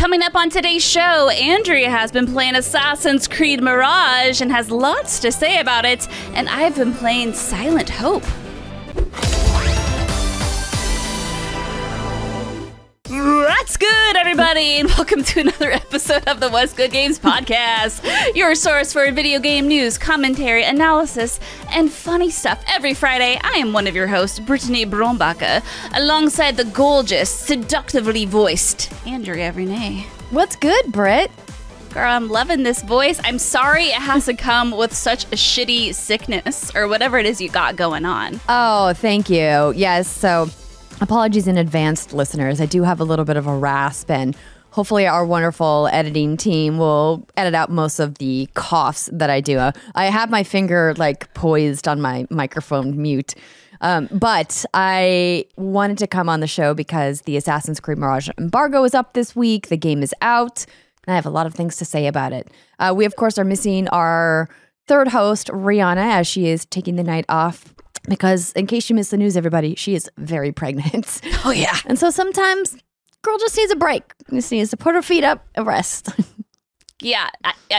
Coming up on today's show, Andrea has been playing Assassin's Creed Mirage and has lots to say about it, and I've been playing Silent Hope. What's good, everybody, and welcome to another episode of the What's Good Games podcast, your source for video game news, commentary, analysis, and funny stuff. Every Friday, I am one of your hosts, Brittany Brombacher, alongside the gorgeous, seductively voiced Andrea Renee. What's good, Britt? Girl, I'm loving this voice. I'm sorry it has to come with such a shitty sickness or whatever it is you got going on. Oh, thank you. Yes, so apologies in advance, listeners. I do have a little bit of a rasp, and hopefully our wonderful editing team will edit out most of the coughs that I do. I have my finger like poised on my microphone mute. But I wanted to come on the show because the Assassin's Creed Mirage embargo is up this week. The game is out, and I have a lot of things to say about it. We, of course, are missing our third host, Riana, as she is taking the night off. Because in case you missed the news, everybody, she is very pregnant. Oh, yeah. And so sometimes girl just needs a break. Just needs to put her feet up and rest. Yeah.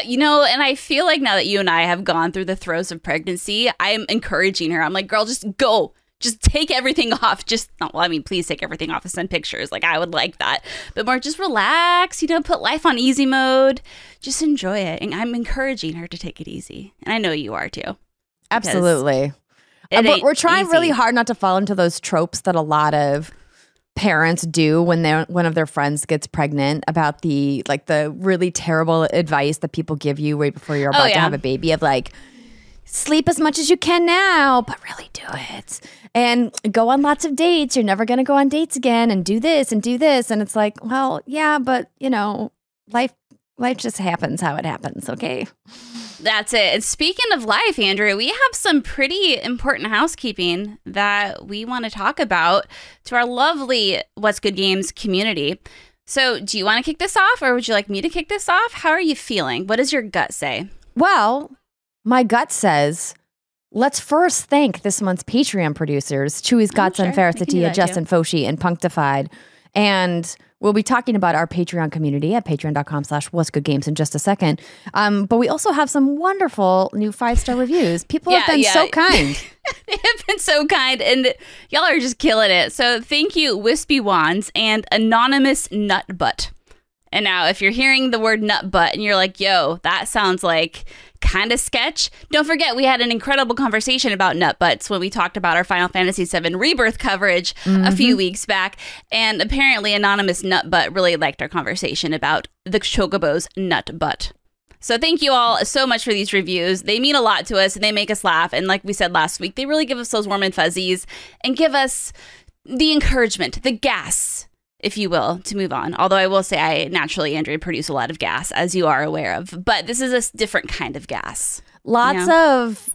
You know, and I feel like now that you and I have gone through the throes of pregnancy, I'm encouraging her. I'm like, girl, just go. Just take everything off. Please take everything off and send pictures. Like, I would like that. But more just relax, put life on easy mode. Just enjoy it. And I'm encouraging her to take it easy. And I know you are, too. Absolutely. But we're trying really hard not to fall into those tropes that a lot of parents do when one of their friends gets pregnant, about the really terrible advice that people give you right before you're about to have a baby, of like, sleep as much as you can now, but really do it. And go on lots of dates. You're never going to go on dates again, and do this and do this. And it's like, well, yeah, but life just happens how it happens. Okay. That's it. And speaking of life, Andrea, we have some pretty important housekeeping that we want to talk about to our lovely What's Good Games community. So do you want to kick this off, or would you like me to kick this off? How are you feeling? What does your gut say? Well, my gut says, let's first thank this month's Patreon producers, Chewy's Godson, Faris Attieh, Justin, Foshee, and Punkdefied. And we'll be talking about our Patreon community at patreon.com/what'sgoodgames in just a second. But we also have some wonderful new 5-star reviews. People have been so kind. They have been so kind, and y'all are just killing it. So thank you, Wispy Wands and Anonymous Nutbutt. And now, if you're hearing the word nutbutt and you're like, yo, that sounds like kind of sketch, don't forget we had an incredible conversation about nutbutts when we talked about our Final Fantasy VII Rebirth coverage a few weeks back. And apparently Anonymous Nutbutt really liked our conversation about the Chocobo's nutbutt. So thank you all so much for these reviews. They mean a lot to us, and they make us laugh. And like we said last week, they really give us those warm and fuzzies and give us the encouragement, the gas, if you will, to move on. Although I will say I naturally, Andrea, produce a lot of gas, as you are aware of. But this is a different kind of gas. Lots of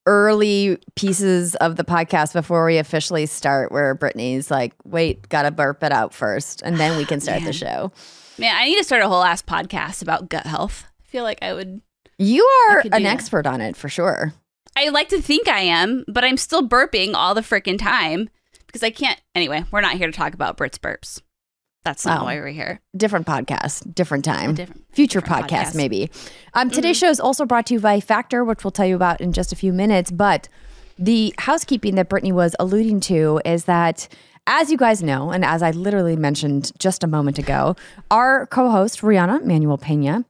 early pieces of the podcast before we officially start where Brittany's like, wait, gotta burp it out first, and then we can start the show. Man, I need to start a whole ass podcast about gut health. I feel like I would. You are an expert on it, for sure. I like to think I am, but I'm still burping all the frickin' time. Because I can't. Anyway, we're not here to talk about Britt's burps. That's not why we're here. Different podcast, different time. Future podcast, maybe. Today's show is also brought to you by Factor, which we'll tell you about in just a few minutes. But the housekeeping that Brittany was alluding to is that, as you guys know, and as I literally mentioned just a moment ago, our co-host, Riana, Manuel-Peña,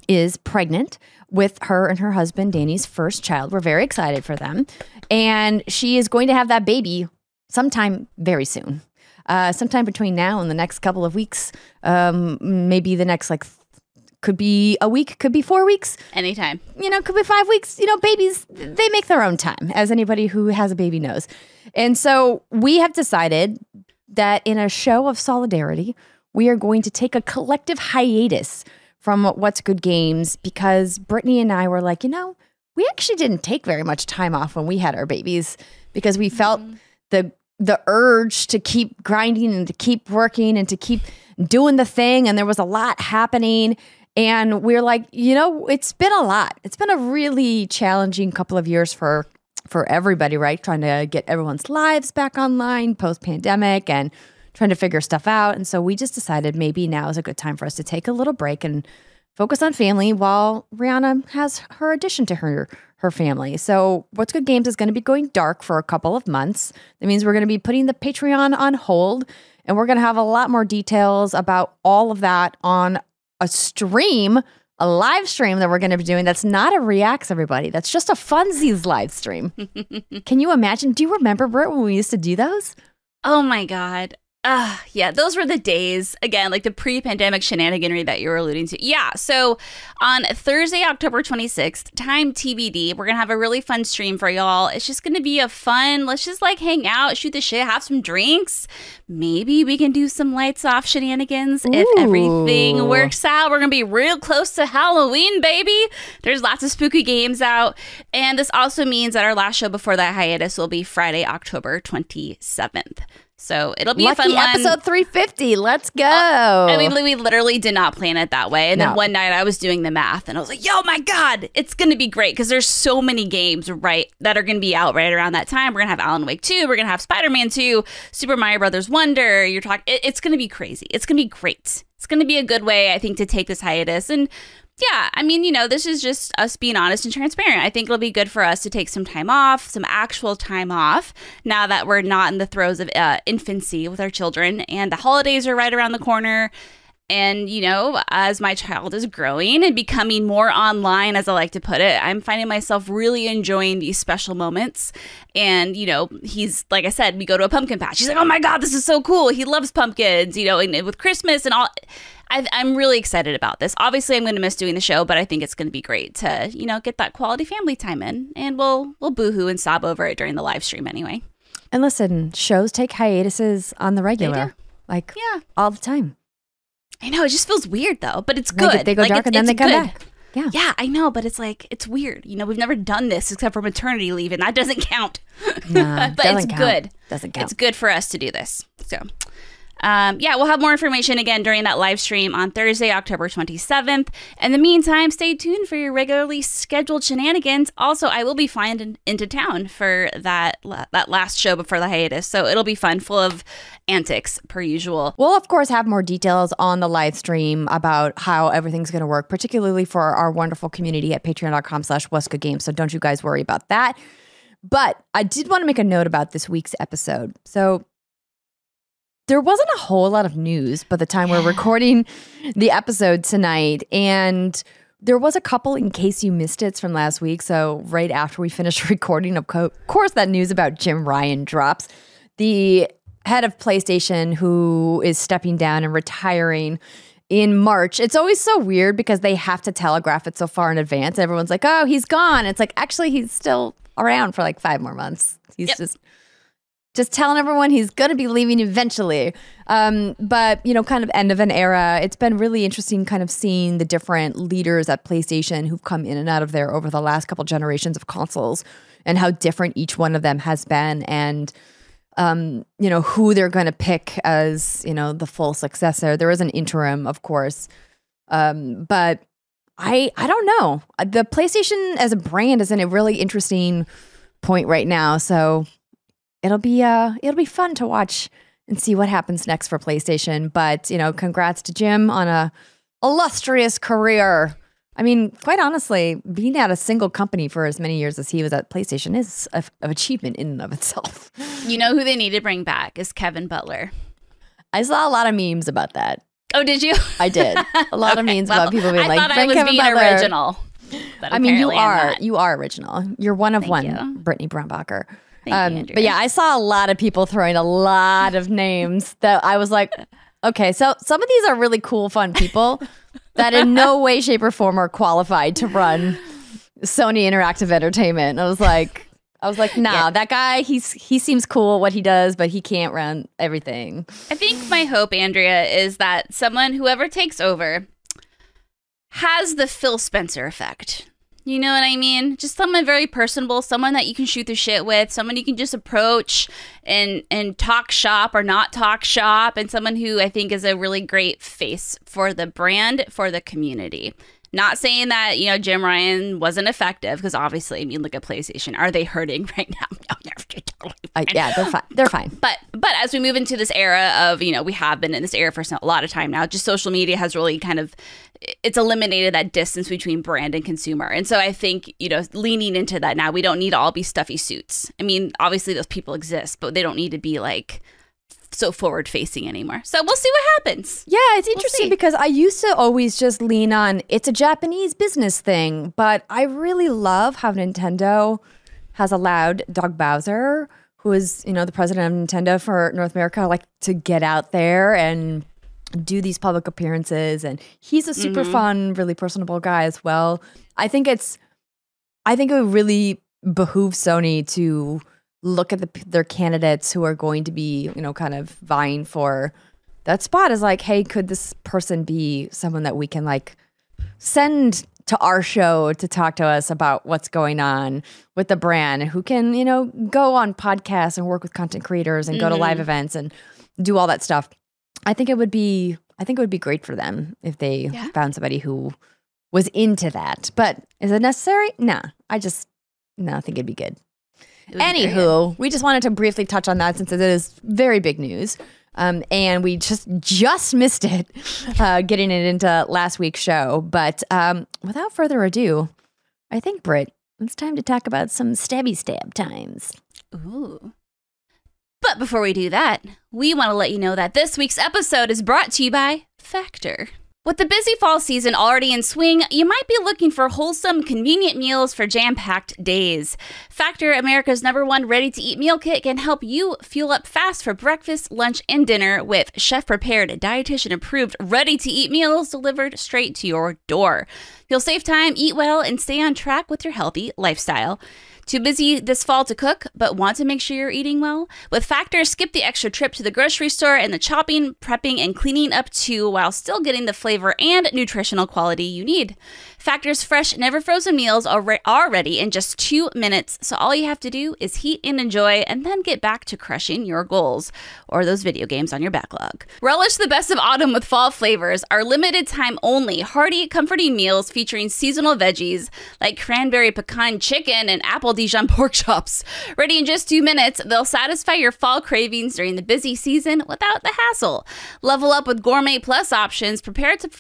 is pregnant with her and her husband, Danny's first child. We're very excited for them. And she is going to have that baby sometime very soon. Sometime between now and the next couple of weeks. Maybe the next, could be a week, could be 4 weeks. Anytime. Could be 5 weeks. Babies, they make their own time, as anybody who has a baby knows. And so we have decided that in a show of solidarity, we are going to take a collective hiatus from What's Good Games, because Brittany and I were like, we actually didn't take very much time off when we had our babies, because we felt the urge to keep grinding and to keep working and to keep doing the thing. And there was a lot happening. And we're like, it's been a lot. It's been a really challenging couple of years for everybody, right? Trying to get everyone's lives back online post-pandemic and trying to figure stuff out. And so we just decided maybe now is a good time for us to take a little break and focus on family while Riana has her addition to her family. So What's Good Games is going to be going dark for a couple of months. That means we're going to be putting the Patreon on hold, and we're going to have a lot more details about all of that on a stream, a live stream that we're going to be doing. That's not a Reacts, everybody. That's just a funsies live stream. Can you imagine? Do you remember, Britt, when we used to do those? Oh my God. Yeah, those were the days, again, like the pre-pandemic shenaniganry that you were alluding to. Yeah, so on Thursday, October 26th, time TBD, we're going to have a really fun stream for y'all. It's just going to be a fun, let's just like hang out, shoot the shit, have some drinks. Maybe we can do some lights off shenanigans if everything works out. We're going to be real close to Halloween, baby. There's lots of spooky games out. And this also means that our last show before that hiatus will be Friday, October 27th. So it'll be a fun one. Episode 350. Let's go. I mean, we literally did not plan it that way. And then one night I was doing the math and I was like, yo, my God, it's going to be great because there's so many games, right, that are going to be out right around that time. We're going to have Alan Wake 2. We're going to have Spider-Man 2, Super Mario Brothers Wonder. You're talking, it's going to be crazy. It's going to be great. It's going to be a good way, I think, to take this hiatus. And yeah, I mean, this is just us being honest and transparent. I think it'll be good for us to take some time off, some actual time off, now that we're not in the throes of infancy with our children. And the holidays are right around the corner. And, as my child is growing and becoming more online, as I like to put it, I'm finding myself really enjoying these special moments. And, he's, like I said, we go to a pumpkin patch. He's like, oh my God, this is so cool. He loves pumpkins, and with Christmas and all. I'm really excited about this. Obviously, I'm going to miss doing the show, but I think it's going to be great to, get that quality family time in. And we'll boohoo and sob over it during the live stream anyway. And listen, shows take hiatuses on the regular. All the time. I know, it just feels weird though, but it's good. They go dark and then they come back. Yeah. Yeah, I know, but it's it's weird. We've never done this except for maternity leave, and that doesn't count. Nah, but it's good. Doesn't count. It's good for us to do this. So, we'll have more information again during that live stream on Thursday, October 27th. In the meantime, stay tuned for your regularly scheduled shenanigans. Also, I will be flying into town for that last show before the hiatus, so it'll be fun, full of antics per usual. We'll, of course, have more details on the live stream about how everything's going to work, particularly for our wonderful community at patreon.com/what'sgoodgames. So don't you guys worry about that. But I did want to make a note about this week's episode. So there wasn't a whole lot of news by the time we're recording the episode tonight. And there was a couple, in case you missed it, from last week. So right after we finished recording, of course, that news about Jim Ryan drops. The head of PlayStation, who is stepping down and retiring in March. It's always so weird because they have to telegraph it so far in advance. Everyone's like, oh, he's gone. It's like, actually, he's still around for 5 more months. He's just telling everyone he's going to be leaving eventually. But, kind of end of an era. It's been really interesting kind of seeing the different leaders at PlayStation who've come in and out of there over the last couple generations of consoles and how different each one of them has been. And, who they're going to pick as, the full successor. There is an interim, of course. But I don't know. The PlayStation as a brand is in a really interesting point right now. So it'll be fun to watch and see what happens next for PlayStation. But, congrats to Jim on a illustrious career. I mean, quite honestly, being at a single company for as many years as he was at PlayStation is an achievement in and of itself. You know who they need to bring back is Kevin Butler. I saw a lot of memes about that. Oh, did you? I did. A lot of memes about people being I thought I was Kevin being Butler. Original. I mean, you are original. You're one of one, Brittany Brombacher. Thank you, but yeah, I saw a lot of people throwing a lot of names that I was like, okay, so some of these are really cool, fun people that in no way, shape, or form are qualified to run Sony Interactive Entertainment. I was like, nah, that guy, he seems cool what he does, but he can't run everything. I think my hope, Andrea, is that whoever takes over has the Phil Spencer effect. You know what I mean? Just someone very personable, someone that you can shoot the shit with, someone you can just approach and talk shop or not talk shop, and someone who I think is a really great face for the brand, for the community. Not saying that, Jim Ryan wasn't effective, because obviously, I mean, look at PlayStation. Are they hurting right now? No, they're totally fine. Yeah, they're fine. They're fine. But as we move into this era of, we have been in this era for a lot of time now, just social media has really kind of, it's eliminated that distance between brand and consumer. And so I think, leaning into that now, we don't need to all be stuffy suits. I mean, obviously those people exist, but they don't need to be like so forward facing anymore. So we'll see what happens. Yeah, it's interesting because I used to always just lean on it's a Japanese business thing, but I really love how Nintendo has allowed Doug Bowser, who is, the president of Nintendo for North America, like to get out there and do these public appearances. And he's a super fun, really personable guy as well. I think it would really behoove Sony to look at their candidates who are going to be, kind of vying for that spot is like, hey, could this person be someone that we can like send to our show to talk to us about what's going on with the brand, and who can, go on podcasts and work with content creators and go to live events and do all that stuff. I think it would be great for them if they found somebody who was into that. But is it necessary? Nah. I think it'd be good. Anywho, we just wanted to briefly touch on that since it is very big news. And we just missed it getting it into last week's show. But without further ado, I think, Britt, it's time to talk about some stabby stab times. Ooh. But before we do that, we want to let you know that this week's episode is brought to you by Factor. With the busy fall season already in swing, you might be looking for wholesome, convenient meals for jam-packed days. Factor, America's #1 ready-to-eat meal kit, can help you fuel up fast for breakfast, lunch, and dinner with chef-prepared, dietitian-approved, ready-to-eat meals delivered straight to your door. You'll save time, eat well, and stay on track with your healthy lifestyle. Too busy this fall to cook, but want to make sure you're eating well? With Factor, skip the extra trip to the grocery store and the chopping, prepping, and cleaning up too, while still getting the flavor and nutritional quality you need. Factor's fresh, never frozen meals are ready in just 2 minutes, so all you have to do is heat and enjoy, and then get back to crushing your goals or those video games on your backlog. Relish the best of autumn with fall flavors. Our limited time only, hearty, comforting meals featuring seasonal veggies like cranberry pecan chicken and apple Dijon pork chops. Ready in just 2 minutes, they'll satisfy your fall cravings during the busy season without the hassle. Level up with Gourmet Plus options prepared to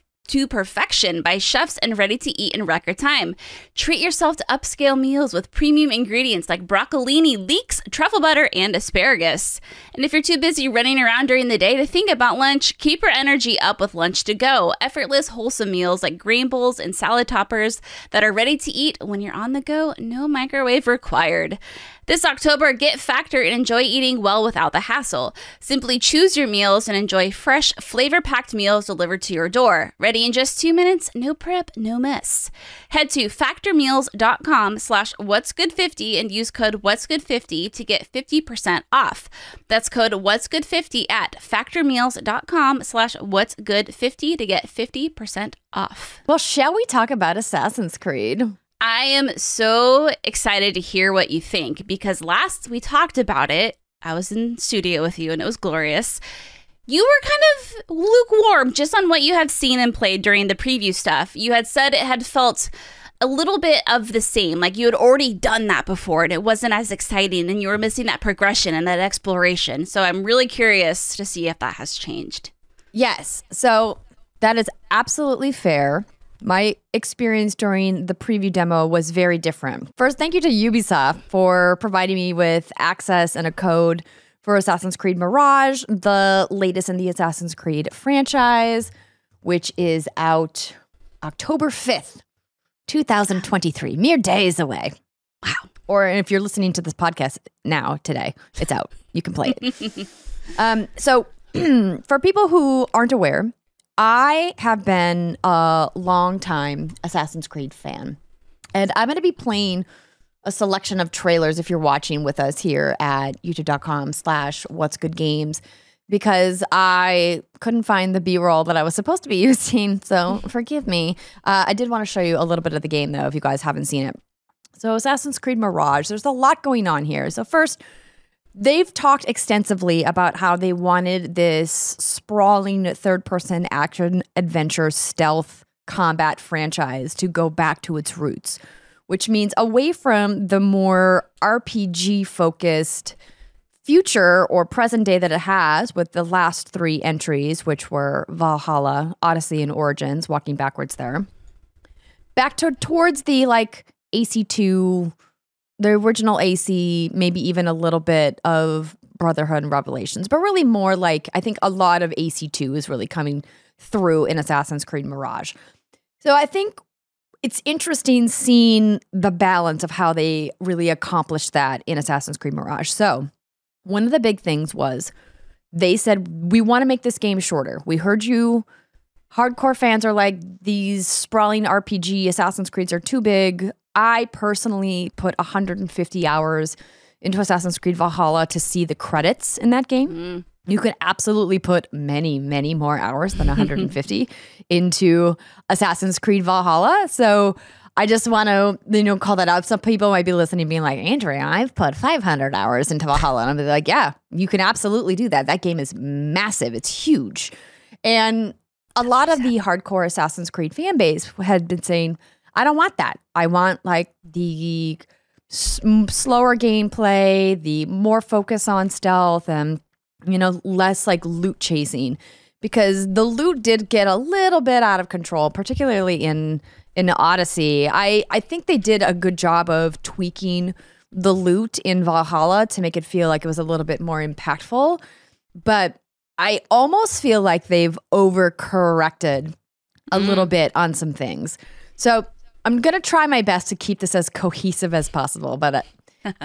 perfection by chefs and ready to eat in record time. Treat yourself to upscale meals with premium ingredients like broccolini, leeks, truffle butter, and asparagus. And if you're too busy running around during the day to think about lunch, keep your energy up with Lunch to Go. Effortless, wholesome meals like grain bowls and salad toppers that are ready to eat when you're on the go, no microwave required. This October, get Factor and enjoy eating well without the hassle. Simply choose your meals and enjoy fresh, flavor-packed meals delivered to your door. Ready in just 2 minutes, no prep, no mess. Head to factormeals.com/whatsgood50 and use code whatsgood50 to get 50% off. That's code whatsgood50 at factormeals.com/whatsgood50 to get 50% off. Well, shall we talk about Assassin's Creed? I am so excited to hear what you think, because last we talked about it, I was in studio with you and it was glorious. You were kind of lukewarm just on what you had seen and played during the preview stuff. You had said it had felt a little bit of the same, like you had already done that before and it wasn't as exciting and you were missing that progression and that exploration. So I'm really curious to see if that has changed. Yes, so that is absolutely fair. My experience during the preview demo was very different. First, thank you to Ubisoft for providing me with access and a code for Assassin's Creed Mirage, the latest in the Assassin's Creed franchise, which is out October 5th, 2023, mere days away. Wow. Or if you're listening to this podcast now, today, it's out. You can play it. So for people who aren't aware, I have been a long-time Assassin's Creed fan, and I'm going to be playing a selection of trailers if you're watching with us here at youtube.com/whatsgoodgames, because I couldn't find the B-roll that I was supposed to be using, so forgive me. I did want to show you a little bit of the game, though, if you guys haven't seen it. So Assassin's Creed Mirage, there's a lot going on here. So first, they've talked extensively about how they wanted this sprawling third-person action adventure stealth combat franchise to go back to its roots, which means away from the more RPG-focused future or present day that it has with the last 3 entries, which were Valhalla, Odyssey, and Origins, walking backwards there. Back towards the like AC2, the original AC, maybe even a little bit of Brotherhood and Revelations, but really more like, I think a lot of AC2 is really coming through in Assassin's Creed Mirage. So I think it's interesting seeing the balance of how they really accomplished that in Assassin's Creed Mirage. So one of the big things was they said, we want to make this game shorter. We heard you. Hardcore fans are like, these sprawling RPG Assassin's Creeds are too big. I personally put 150 hours into Assassin's Creed Valhalla to see the credits in that game. You could absolutely put many, many more hours than 150 into Assassin's Creed Valhalla. So I just want to, call that out. Some people might be listening being like, Andrea, I've put 500 hours into Valhalla. And I'm like, yeah, you can absolutely do that. That game is massive. It's huge. And a lot of the hardcore Assassin's Creed fan base had been saying, I don't want that. I want like the slower gameplay, the more focus on stealth, and less like loot chasing, because the loot did get a little bit out of control, particularly in Odyssey. I think they did a good job of tweaking the loot in Valhalla to make it feel like it was a little bit more impactful, but I almost feel like they've overcorrected a little bit on some things. So I'm going to try my best to keep this as cohesive as possible, but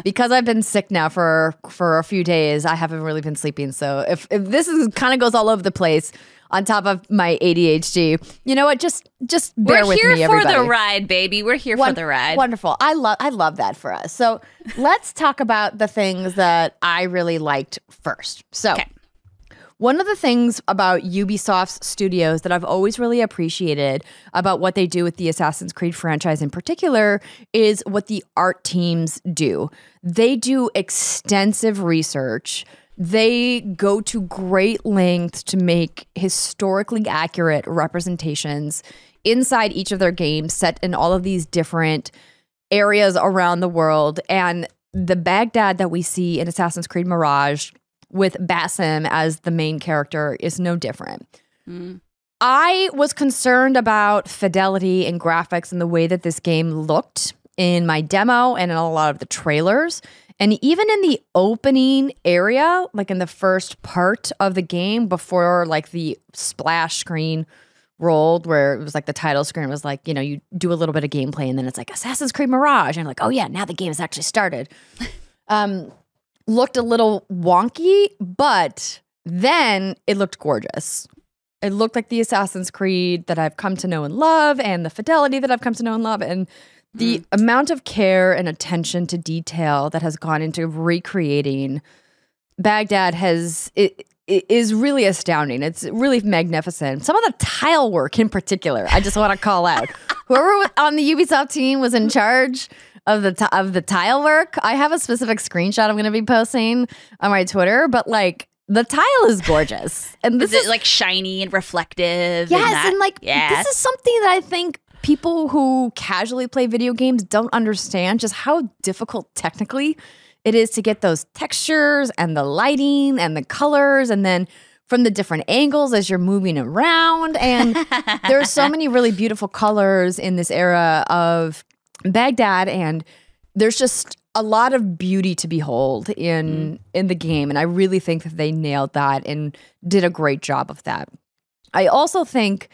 because I've been sick now for a few days, I haven't really been sleeping. So if this is kind of goes all over the place on top of my ADHD, you know what? Just bear with me, everybody. We're here for the ride, baby. We're here for the ride. Wonderful. I love that for us. So let's talk about the things that I really liked first. So one of the things about Ubisoft's studios that I've always really appreciated about what they do with the Assassin's Creed franchise in particular is what the art teams do. They do extensive research. They go to great lengths to make historically accurate representations inside each of their games, set in all of these different areas around the world. And the Baghdad that we see in Assassin's Creed Mirage with Basim as the main character is no different. I was concerned about fidelity and graphics and the way that this game looked in my demo and in a lot of the trailers. And even in the opening area, like in the first part of the game before like the splash screen rolled, where it was like the title screen was like, you do a little bit of gameplay and then it's like Assassin's Creed Mirage. And I'm like, oh yeah, now the game has actually started. Looked a little wonky, but then it looked gorgeous. It looked like the Assassin's Creed that I've come to know and love, and the fidelity that I've come to know and love, and the amount of care and attention to detail that has gone into recreating Baghdad is really astounding. It's really magnificent. Some of the tile work in particular, I just want to call out. Whoever on the Ubisoft team was in charge of the tile work. I have a specific screenshot I'm going to be posting on my Twitter, but like the tile is gorgeous. And this is it like shiny and reflective? Yes, and this is something that I think people who casually play video games don't understand, just how difficult technically it is to get those textures and the lighting and the colors, and then from the different angles as you're moving around. And there are so many really beautiful colors in this era of Baghdad, and there's just a lot of beauty to behold in the game, and I really think that they nailed that and did a great job of that. I also think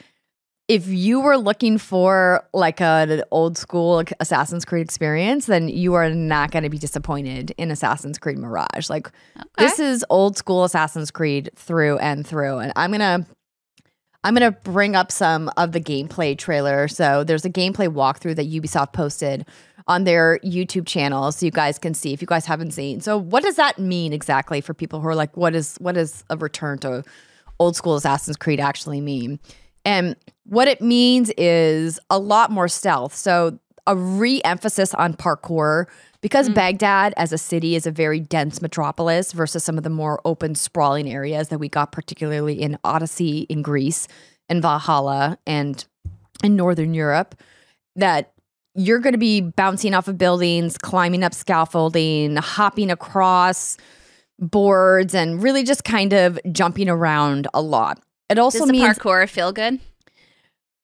if you were looking for like an old school Assassin's Creed experience, then you are not going to be disappointed in Assassin's Creed Mirage. Like this is old school Assassin's Creed through and through, and I'm gonna bring up some of the gameplay trailer. So there's a gameplay walkthrough that Ubisoft posted on their YouTube channel, so you guys can see if you guys haven't seen. So what does that mean exactly for people who are like, what is a return to old school Assassin's Creed actually mean? And what it means is a lot more stealth. So a re-emphasis on parkour, because Baghdad as a city is a very dense metropolis versus some of the more open, sprawling areas that we got particularly in Odyssey in Greece and Valhalla and in Northern Europe that you're going to be bouncing off of buildings, climbing up scaffolding, hopping across boards, and really just kind of jumping around a lot. It also means the parkour feel good?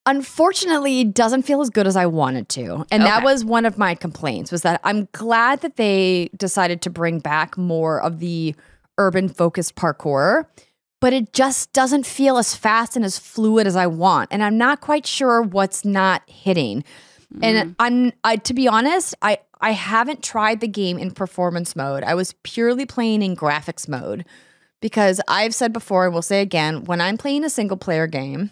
Unfortunately, it doesn't feel as good as I wanted to. And that was one of my complaints, was that I'm glad that they decided to bring back more of the urban-focused parkour, but it just doesn't feel as fast and as fluid as I want. And I'm not quite sure what's not hitting. And to be honest, I haven't tried the game in performance mode. I was purely playing in graphics mode because I've said before, and will say again, when I'm playing a single player game,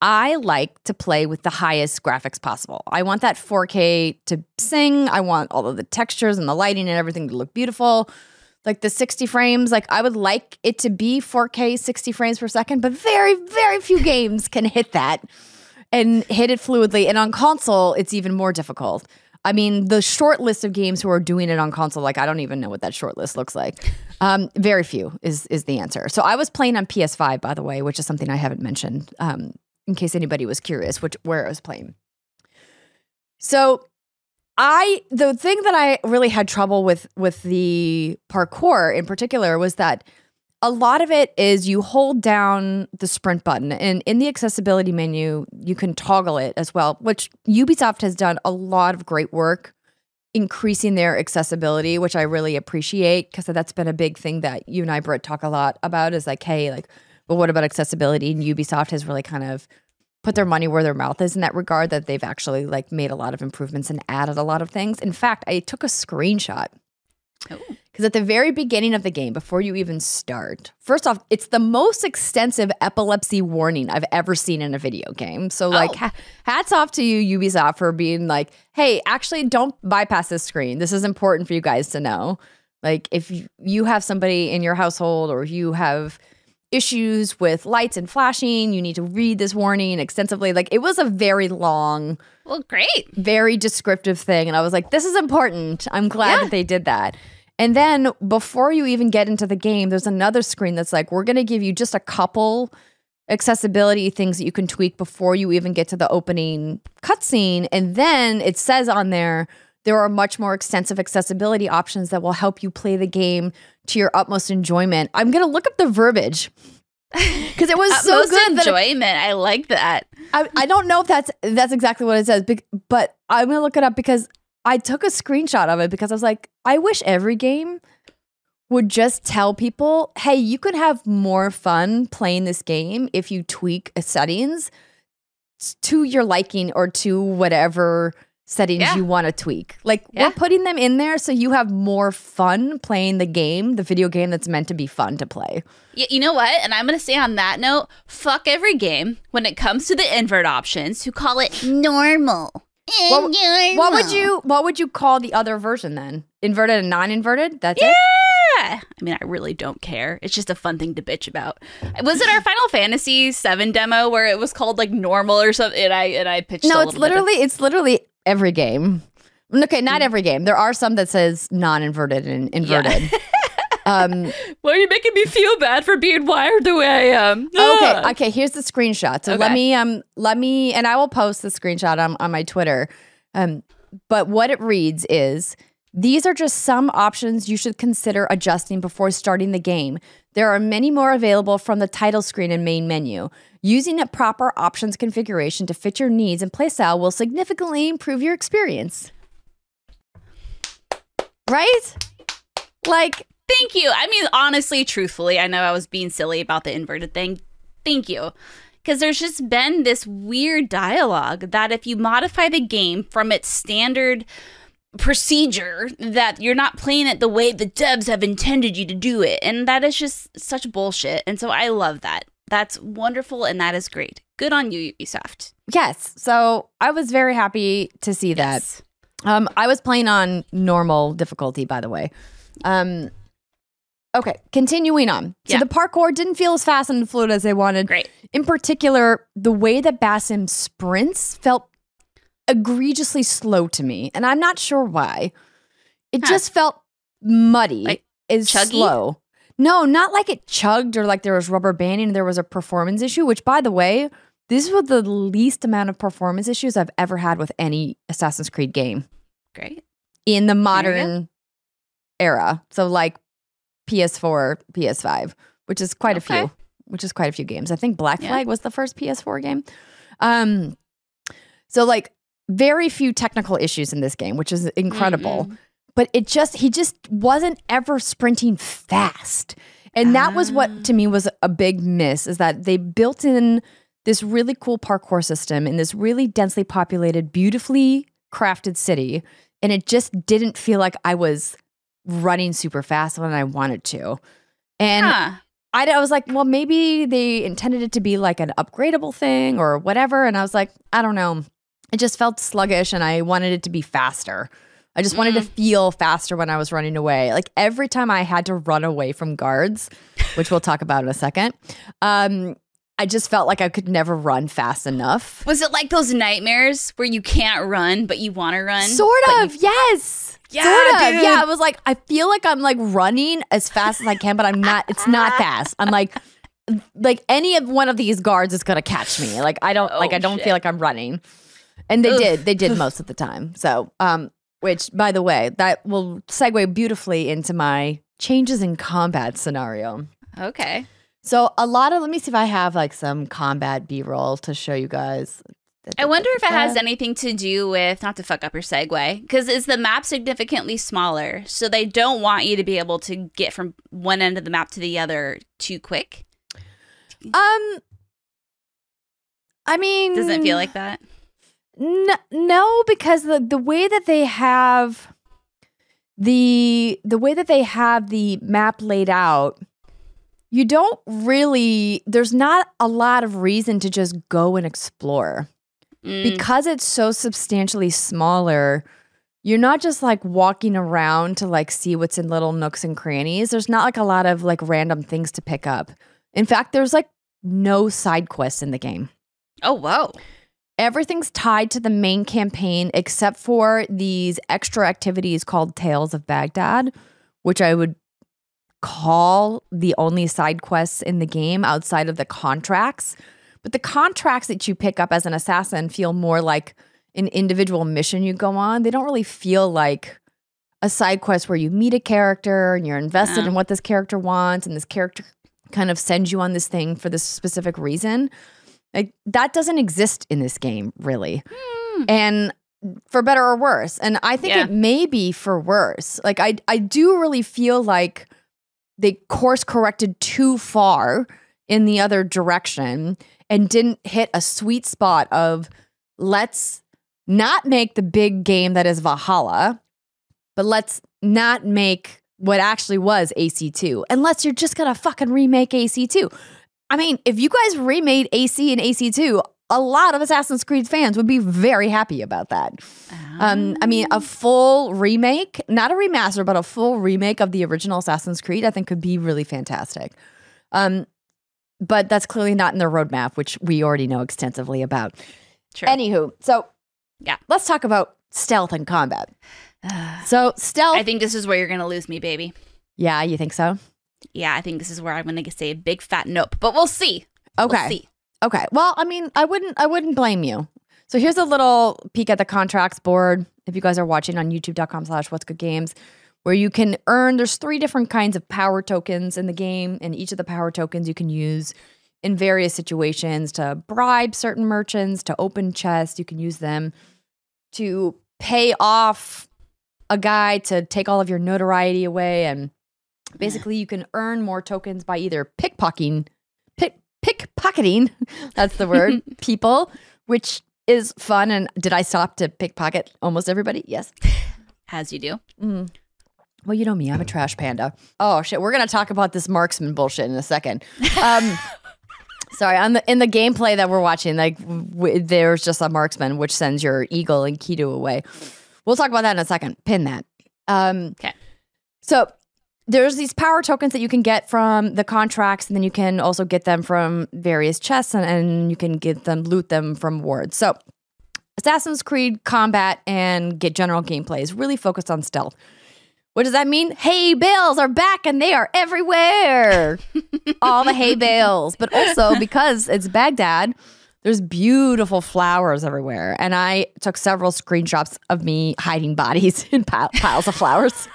I like to play with the highest graphics possible. I want that 4K to sing. I want all of the textures and the lighting and everything to look beautiful. Like the 60 frames, like I would like it to be 4K 60 frames per second, but very, very few games can hit that and hit it fluidly. And on console, it's even more difficult. I mean, the short list of games who are doing it on console, like I don't even know what that short list looks like. Very few is the answer. So I was playing on PS5, by the way, which is something I haven't mentioned in case anybody was curious where I was playing. So the thing that I really had trouble with the parkour in particular was that a lot of it is you hold down the sprint button, and in the accessibility menu, you can toggle it as well, which Ubisoft has done a lot of great work increasing their accessibility, which I really appreciate, because that's been a big thing that you and I, Britt, talk a lot about, is like, hey, like, well, what about accessibility? And Ubisoft has really kind of put their money where their mouth is in that regard, that they've actually like made a lot of improvements and added a lot of things. In fact, I took a screenshot. Because at the very beginning of the game, before you even start, first off, it's the most extensive epilepsy warning I've ever seen in a video game. So like hats off to you, Ubisoft, for being like, hey, actually don't bypass this screen. This is important for you guys to know. Like if you have somebody in your household or you have issues with lights and flashing, you need to read this warning extensively. Like it was a very long, well, great, very descriptive thing. And I was like, this is important. I'm glad that they did that. And then before you even get into the game, there's another screen that's like, we're going to give you just a couple accessibility things that you can tweak before you even get to the opening cutscene. And then it says on there are much more extensive accessibility options that will help you play the game to your utmost enjoyment. I'm going to look up the verbiage because it was so good. Enjoyment. I like that. I don't know if that's exactly what it says, but I'm going to look it up because I took a screenshot of it because I was like, I wish every game would just tell people, hey, you could have more fun playing this game if you tweak settings to your liking or to whatever settings you want to tweak. Like we're putting them in there so you have more fun playing the game, the video game that's meant to be fun to play. You know what? And I'm going to say on that note, fuck every game when it comes to the invert options who call it normal. What would you call the other version then? Inverted and non-inverted? That's it? I mean, I really don't care. It's just a fun thing to bitch about. Was it our Final Fantasy VII demo where it was called like normal or something? And I pitched. No, it's literally every game. Okay, not every game. There are some that says non-inverted and inverted. Yeah. Why are you making me feel bad for being wired the way I am? Okay. Here's the screenshot. So let me, and I will post the screenshot on my Twitter. But what it reads is, these are just some options you should consider adjusting before starting the game. There are many more available from the title screen and main menu. Using a proper options configuration to fit your needs and playstyle will significantly improve your experience. Right? Like, thank you. I mean, honestly, truthfully, I know I was being silly about the inverted thing. Thank you. Because there's just been this weird dialogue that if you modify the game from its standard procedure, that you're not playing it the way the devs have intended you to do it. And that is just such bullshit. And so I love that. That's wonderful and that is great. Good on you, Ubisoft. Yes. So I was very happy to see that. I was playing on normal difficulty, by the way. Okay, continuing on. So the parkour didn't feel as fast and fluid as they wanted. Great. In particular, the way that Basim sprints felt egregiously slow to me, and I'm not sure why. It just felt muddy. Like is chuggy? Slow. No, not like it chugged or like there was rubber banding and there was a performance issue, which, by the way, these were the least amount of performance issues I've ever had with any Assassin's Creed game. Great. In the modern era. So like PS4, PS5, which is quite a few. Which is quite a few games. I think Black Flag was the first PS4 game. So like very few technical issues in this game, which is incredible. But he just wasn't ever sprinting fast. And that was what to me was a big miss, is that they built in this really cool parkour system in this really densely populated, beautifully crafted city. And it just didn't feel like I was running super fast when I wanted to. And I was like, well, maybe they intended it to be like an upgradable thing or whatever. And I was like, I don't know. It just felt sluggish and I wanted it to be faster. I just wanted to feel faster when I was running away. Like every time I had to run away from guards, which we'll talk about in a second, I just felt like I could never run fast enough. Was it like those nightmares where you can't run, but you want to run? Sort of, yes. Yeah, sort of. dude. Yeah, I was like, I feel like I'm like running as fast as I can, but I'm not. It's not fast. I'm like any of one of these guards is gonna catch me. Like I don't feel like I'm running, and they did. They did most of the time. So, which by the way, that will segue beautifully into my changes in combat scenario. Okay. So let me see if I have like some combat B-roll to show you guys. I wonder if it has anything to do with, not to fuck up your segue, because is the map significantly smaller? So they don't want you to be able to get from one end of the map to the other too quick? I mean... Doesn't it feel like that? No, because the way that they have the way that they have the map laid out, you don't really... There's not a lot of reason to just go and explore. Because it's so substantially smaller, you're not just like walking around to like see what's in little nooks and crannies. There's not like a lot of like random things to pick up. In fact, there's like no side quests in the game. Oh, whoa. Everything's tied to the main campaign except for these extra activities called Tales of Baghdad, which I would call the only side quests in the game outside of the contracts. But the contracts that you pick up as an assassin feel more like an individual mission you go on. They don't really feel like a side quest where you meet a character and you're invested in what this character wants and this character kind of sends you on this thing for this specific reason. Like that doesn't exist in this game, really. And for better or worse. And I think it may be for worse. Like I do really feel like they course corrected too far in the other direction and didn't hit a sweet spot of let's not make the big game that is Valhalla, but let's not make what actually was AC2, unless you're just gonna fucking remake AC2. I mean, if you guys remade AC and AC2, a lot of Assassin's Creed fans would be very happy about that. I mean, a full remake, not a remaster, but a full remake of the original Assassin's Creed, I think could be really fantastic. But that's clearly not in their roadmap, which we already know extensively about. True. Anywho, so let's talk about stealth and combat. So stealth. I think this is where you're going to lose me, baby. Yeah, you think so? Yeah, I think this is where I'm going to say a big fat nope, but we'll see. Okay. We'll see. Okay. Well, I mean, I wouldn't blame you. So here's a little peek at the contracts board. If you guys are watching on youtube.com/whatsgoodgames, where you can earn, there's 3 different kinds of power tokens in the game, and each of the power tokens you can use in various situations to bribe certain merchants, to open chests. You can use them to pay off a guy to take all of your notoriety away, and basically you can earn more tokens by either pickpocketing, that's the word, people, which is fun. And did I stop to pickpocket almost everybody? Yes. As you do. Well, you know me, I'm a trash panda. Oh shit, we're gonna talk about this marksman bullshit in a second. Sorry, in the gameplay that we're watching, like there's just a marksman which sends your eagle and Kido away. We'll talk about that in a second. Pin that. Okay. So there's these power tokens that you can get from the contracts, and then you can also get them from various chests, and you can loot them from wards. So Assassin's Creed combat and general gameplay is really focused on stealth. What does that mean? Hay bales are back and they are everywhere. All the hay bales. But also because it's Baghdad, There's beautiful flowers everywhere. And I took several screenshots of me hiding bodies in piles of flowers.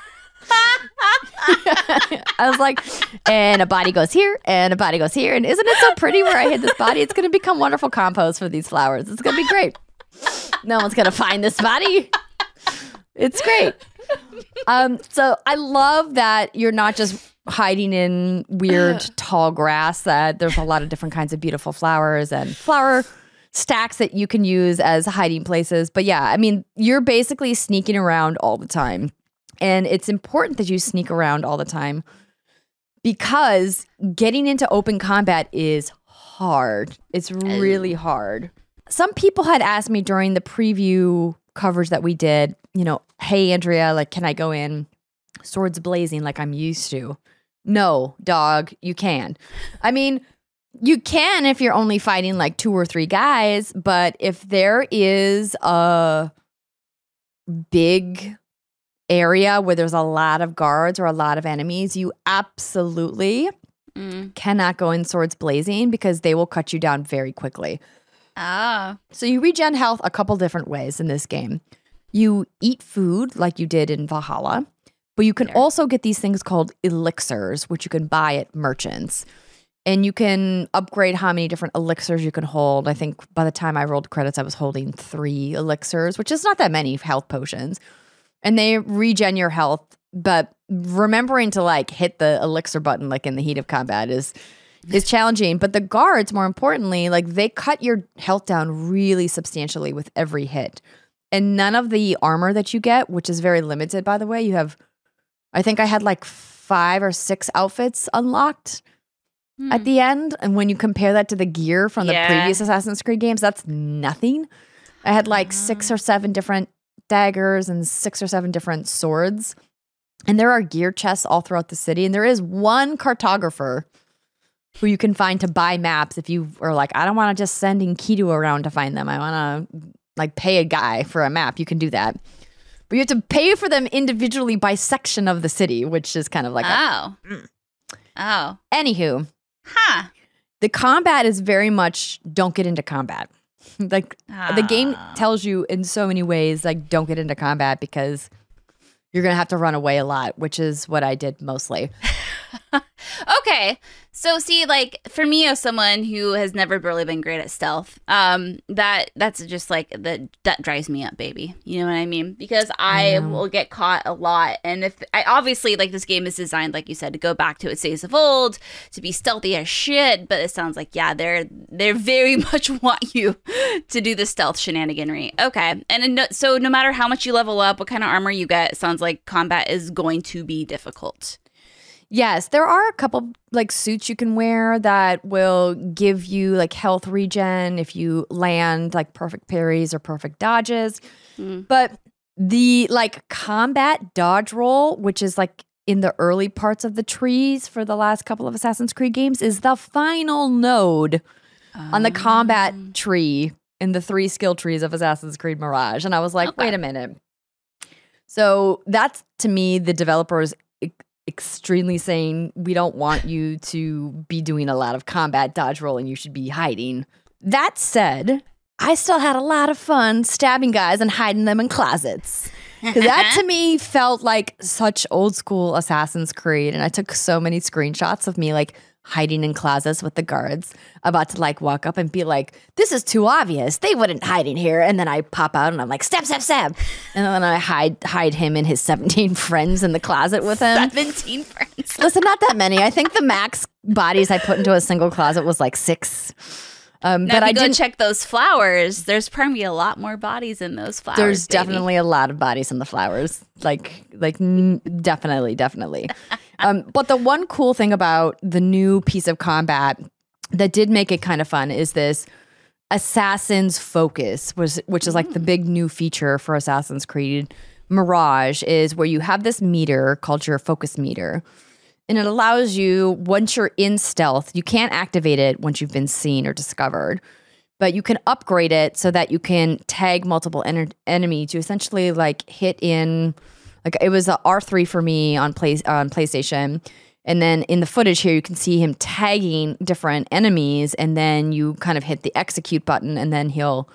I was like, and a body goes here, and a body goes here. And isn't it so pretty where I hid this body? It's going to become wonderful compost for these flowers. It's going to be great. No one's going to find this body. It's great. So I love that you're not just hiding in weird tall grass, that there's a lot of different kinds of beautiful flowers and flower stacks that you can use as hiding places. But yeah, I mean, you're basically sneaking around all the time. And it's important that you sneak around all the time because getting into open combat is hard. It's really hard. Some people had asked me during the preview coverage that we did, you know, hey, Andrea, like, can I go in swords blazing like I'm used to? No, dog, you can. I mean, you can if you're only fighting like 2 or 3 guys, but if there is a big area where there's a lot of guards or a lot of enemies, you absolutely cannot go in swords blazing because they will cut you down very quickly. So you regen health a couple different ways in this game. You eat food like you did in Valhalla, but you can also get these things called elixirs, which you can buy at merchants. And you can upgrade how many different elixirs you can hold. I think by the time I rolled credits, I was holding 3 elixirs, which is not that many health potions. And they regen your health, but remembering to like hit the elixir button like in the heat of combat is challenging. But the guards, more importantly, like they cut your health down really substantially with every hit. And none of the armor that you get, which is very limited, by the way, you have, I think I had like 5 or 6 outfits unlocked at the end. And when you compare that to the gear from the previous Assassin's Creed games, that's nothing. I had like 6 or 7 different daggers and 6 or 7 different swords. And there are gear chests all throughout the city. And there is one cartographer who you can find to buy maps if you are like, I don't want to just send Enkidu around to find them. I want to like pay a guy for a map. You can do that. But you have to pay for them individually by section of the city, which is kind of like Anywho. The combat is very much don't get into combat. Like the game tells you in so many ways, like don't get into combat because you're going to have to run away a lot, which is what I did mostly. Okay. So see, like for me as someone who has never really been great at stealth, that's just like that drives me up, baby. You know what I mean? Because I will get caught a lot. And if I obviously like this game is designed, like you said, to go back to its days of old, to be stealthy as shit. But it sounds like, yeah, they're very much want you to do the stealth shenaniganry. Okay. And so no matter how much you level up, what kind of armor you get, it sounds like combat is going to be difficult. Yes, there are a couple like suits you can wear that will give you like health regen if you land like perfect parries or perfect dodges. But the like combat dodge roll, which is like in the early parts of the trees for the last couple of Assassin's Creed games, is the final node on the combat tree in the 3 skill trees of Assassin's Creed Mirage. And I was like, wait a minute. So that's, to me, the developers extremely saying, we don't want you to be doing a lot of combat dodge rolling. You should be hiding. That said, I still had a lot of fun stabbing guys and hiding them in closets. That to me felt like such old school Assassin's Creed. And I took so many screenshots of me like hiding in closets with the guards, about to like walk up and be like, this is too obvious. They wouldn't hide in here. And then I pop out and I'm like, stab, stab, stab. And then I hide him and his 17 friends in the closet with him. 17 friends. Listen, not that many. I think the max bodies I put into a single closet was like 6. Now, but I didn't check those flowers. There's probably a lot more bodies in those flowers. There's definitely a lot of bodies in the flowers. Definitely. But the one cool thing about the new piece of combat that did make it kind of fun is this Assassin's Focus, which is like the big new feature for Assassin's Creed Mirage, is where you have this meter called your focus meter. And it allows you, once you're in stealth, you can't activate it once you've been seen or discovered, but you can upgrade it so that you can tag multiple enemy to essentially like hit in, like it was a R3 for me on PlayStation, And then in the footage here, you can see him tagging different enemies, and then you kind of hit the execute button, and then he'll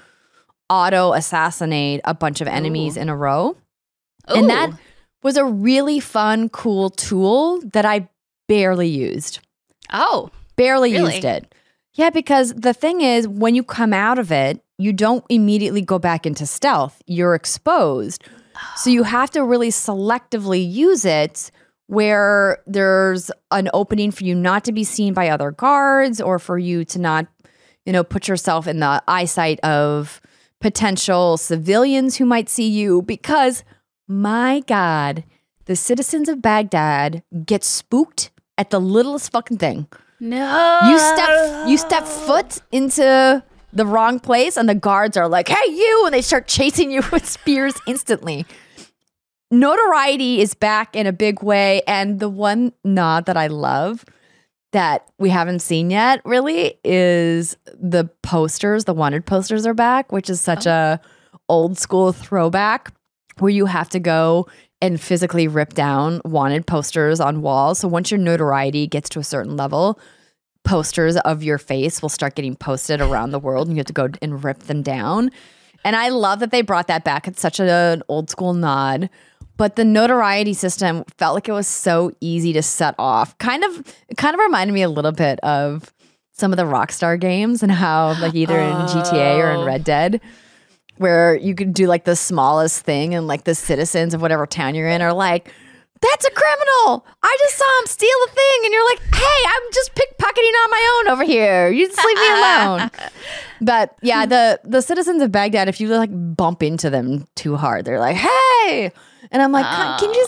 auto-assassinate a bunch of enemies in a row. Ooh. And that was a really fun, cool tool that I barely used. Oh, barely used it. Yeah, because the thing is, when you come out of it, you don't immediately go back into stealth. You're exposed. So you have to really selectively use it where there's an opening for you not to be seen by other guards, or for you to not, put yourself in the eyesight of potential civilians who might see you. Because, my God, the citizens of Baghdad get spooked at the littlest fucking thing. No. You step foot into the wrong place and the guards are like, hey, you, and they start chasing you with spears instantly. Notoriety is back in a big way, and the one nod that I love that we haven't seen yet really is the posters. The wanted posters are back, which is such a old school throwback where you have to go and physically rip down wanted posters on walls. So once your notoriety gets to a certain level, posters of your face will start getting posted around the world, and you have to go and rip them down. And I love that they brought that back. It's such an old school nod. But the notoriety system felt like it was so easy to set off. It kind of reminded me a little bit of some of the Rockstar games, and how like either in GTA or in Red Dead, where you could do like the smallest thing, and like the citizens of whatever town you're in are like, that's a criminal. I just saw him steal a thing. And you're like, hey, I'm just pickpocketing on my own over here. You just leave me alone. But yeah, the citizens of Baghdad, if you like bump into them too hard, they're like, hey. And I'm like, can you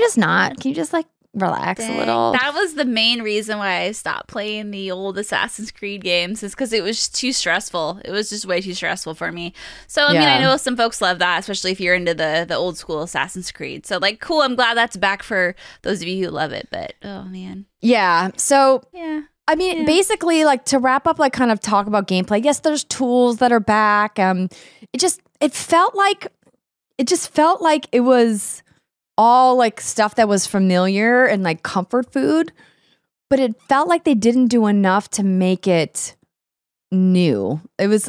just not? Can you just like relax a little? That was the main reason why I stopped playing the old Assassin's Creed games, is because it was too stressful. It was just way too stressful for me. So, I mean, I know some folks love that, especially if you're into the old school Assassin's Creed. So, like, cool. I'm glad that's back for those of you who love it. But, oh, man. Yeah. So, I mean, basically, like, to wrap up, like, kind of talk about gameplay. Yes, there's tools that are back. It felt like it was all like stuff that was familiar and like comfort food, but it felt like they didn't do enough to make it new. It was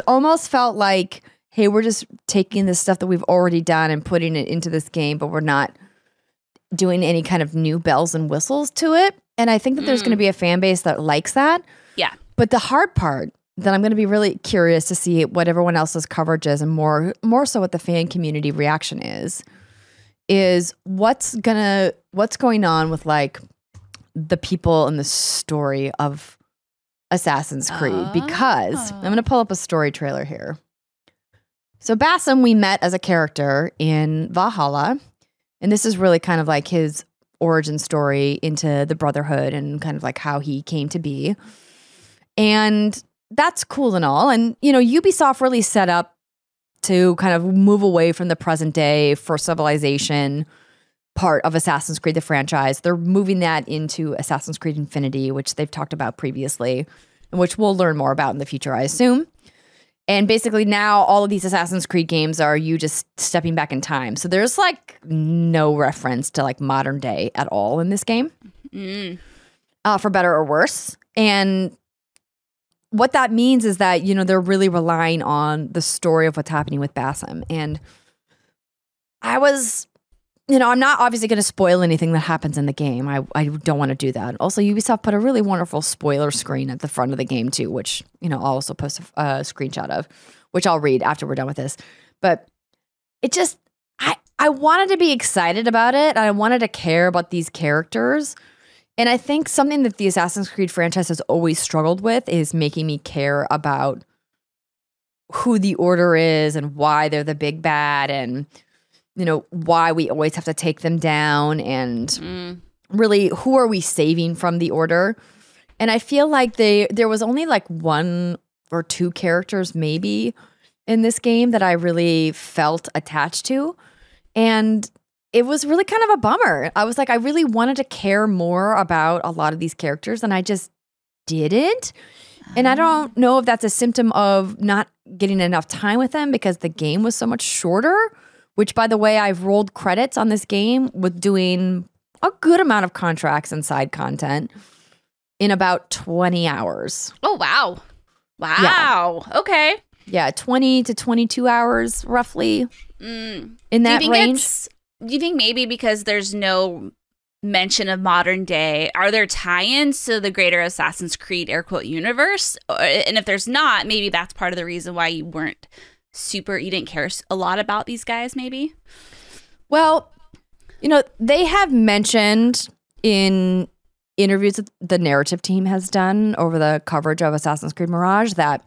almost felt like, hey, we're just taking the stuff that we've already done and putting it into this game, but we're not doing any kind of new bells and whistles to it. And I think that there's going to be a fan base that likes that. Yeah. But the hard part that I'm going to be really curious to see what everyone else's coverage is, and more so what the fan community reaction is what's going on with like the people and the story of Assassin's Creed, because I'm going to pull up a story trailer here. So Basim, we met as a character in Valhalla, and this is really kind of like his origin story into the Brotherhood and kind of like how he came to be. And that's cool and all. And, Ubisoft really set up to kind of move away from the present day First Civilization part of Assassin's Creed, the franchise. They're moving that into Assassin's Creed Infinity, which they've talked about previously, and which we'll learn more about in the future, I assume. And basically now all of these Assassin's Creed games are you just stepping back in time. So there's like no reference to like modern day at all in this game, for better or worse. And what that means is that, they're really relying on the story of what's happening with Basim. And I'm not obviously going to spoil anything that happens in the game. I don't want to do that. Also, Ubisoft put a really wonderful spoiler screen at the front of the game too, which, I'll also post a screenshot of, which I'll read after we're done with this. But it just, I wanted to be excited about it. I wanted to care about these characters. And I think something that the Assassin's Creed franchise has always struggled with is making me care about who the Order is and why they're the big bad, and, why we always have to take them down, and really who are we saving from the Order. And I feel like there was only like one or two characters maybe in this game that I really felt attached to. And it was really kind of a bummer. I was like, I really wanted to care more about a lot of these characters, and I just didn't. And I don't know if that's a symptom of not getting enough time with them because the game was so much shorter, which, by the way, I've rolled credits on this game with doing a good amount of contracts and side content in about 20 hours. Oh, wow. Wow. Yeah. Okay. Yeah, 20 to 22 hours roughly in that range. Do you think maybe because there's no mention of modern day, are there tie-ins to the greater Assassin's Creed air quote universe? And if there's not, maybe that's part of the reason why you didn't care a lot about these guys maybe? Well, they have mentioned in interviews that the narrative team has done over the coverage of Assassin's Creed Mirage that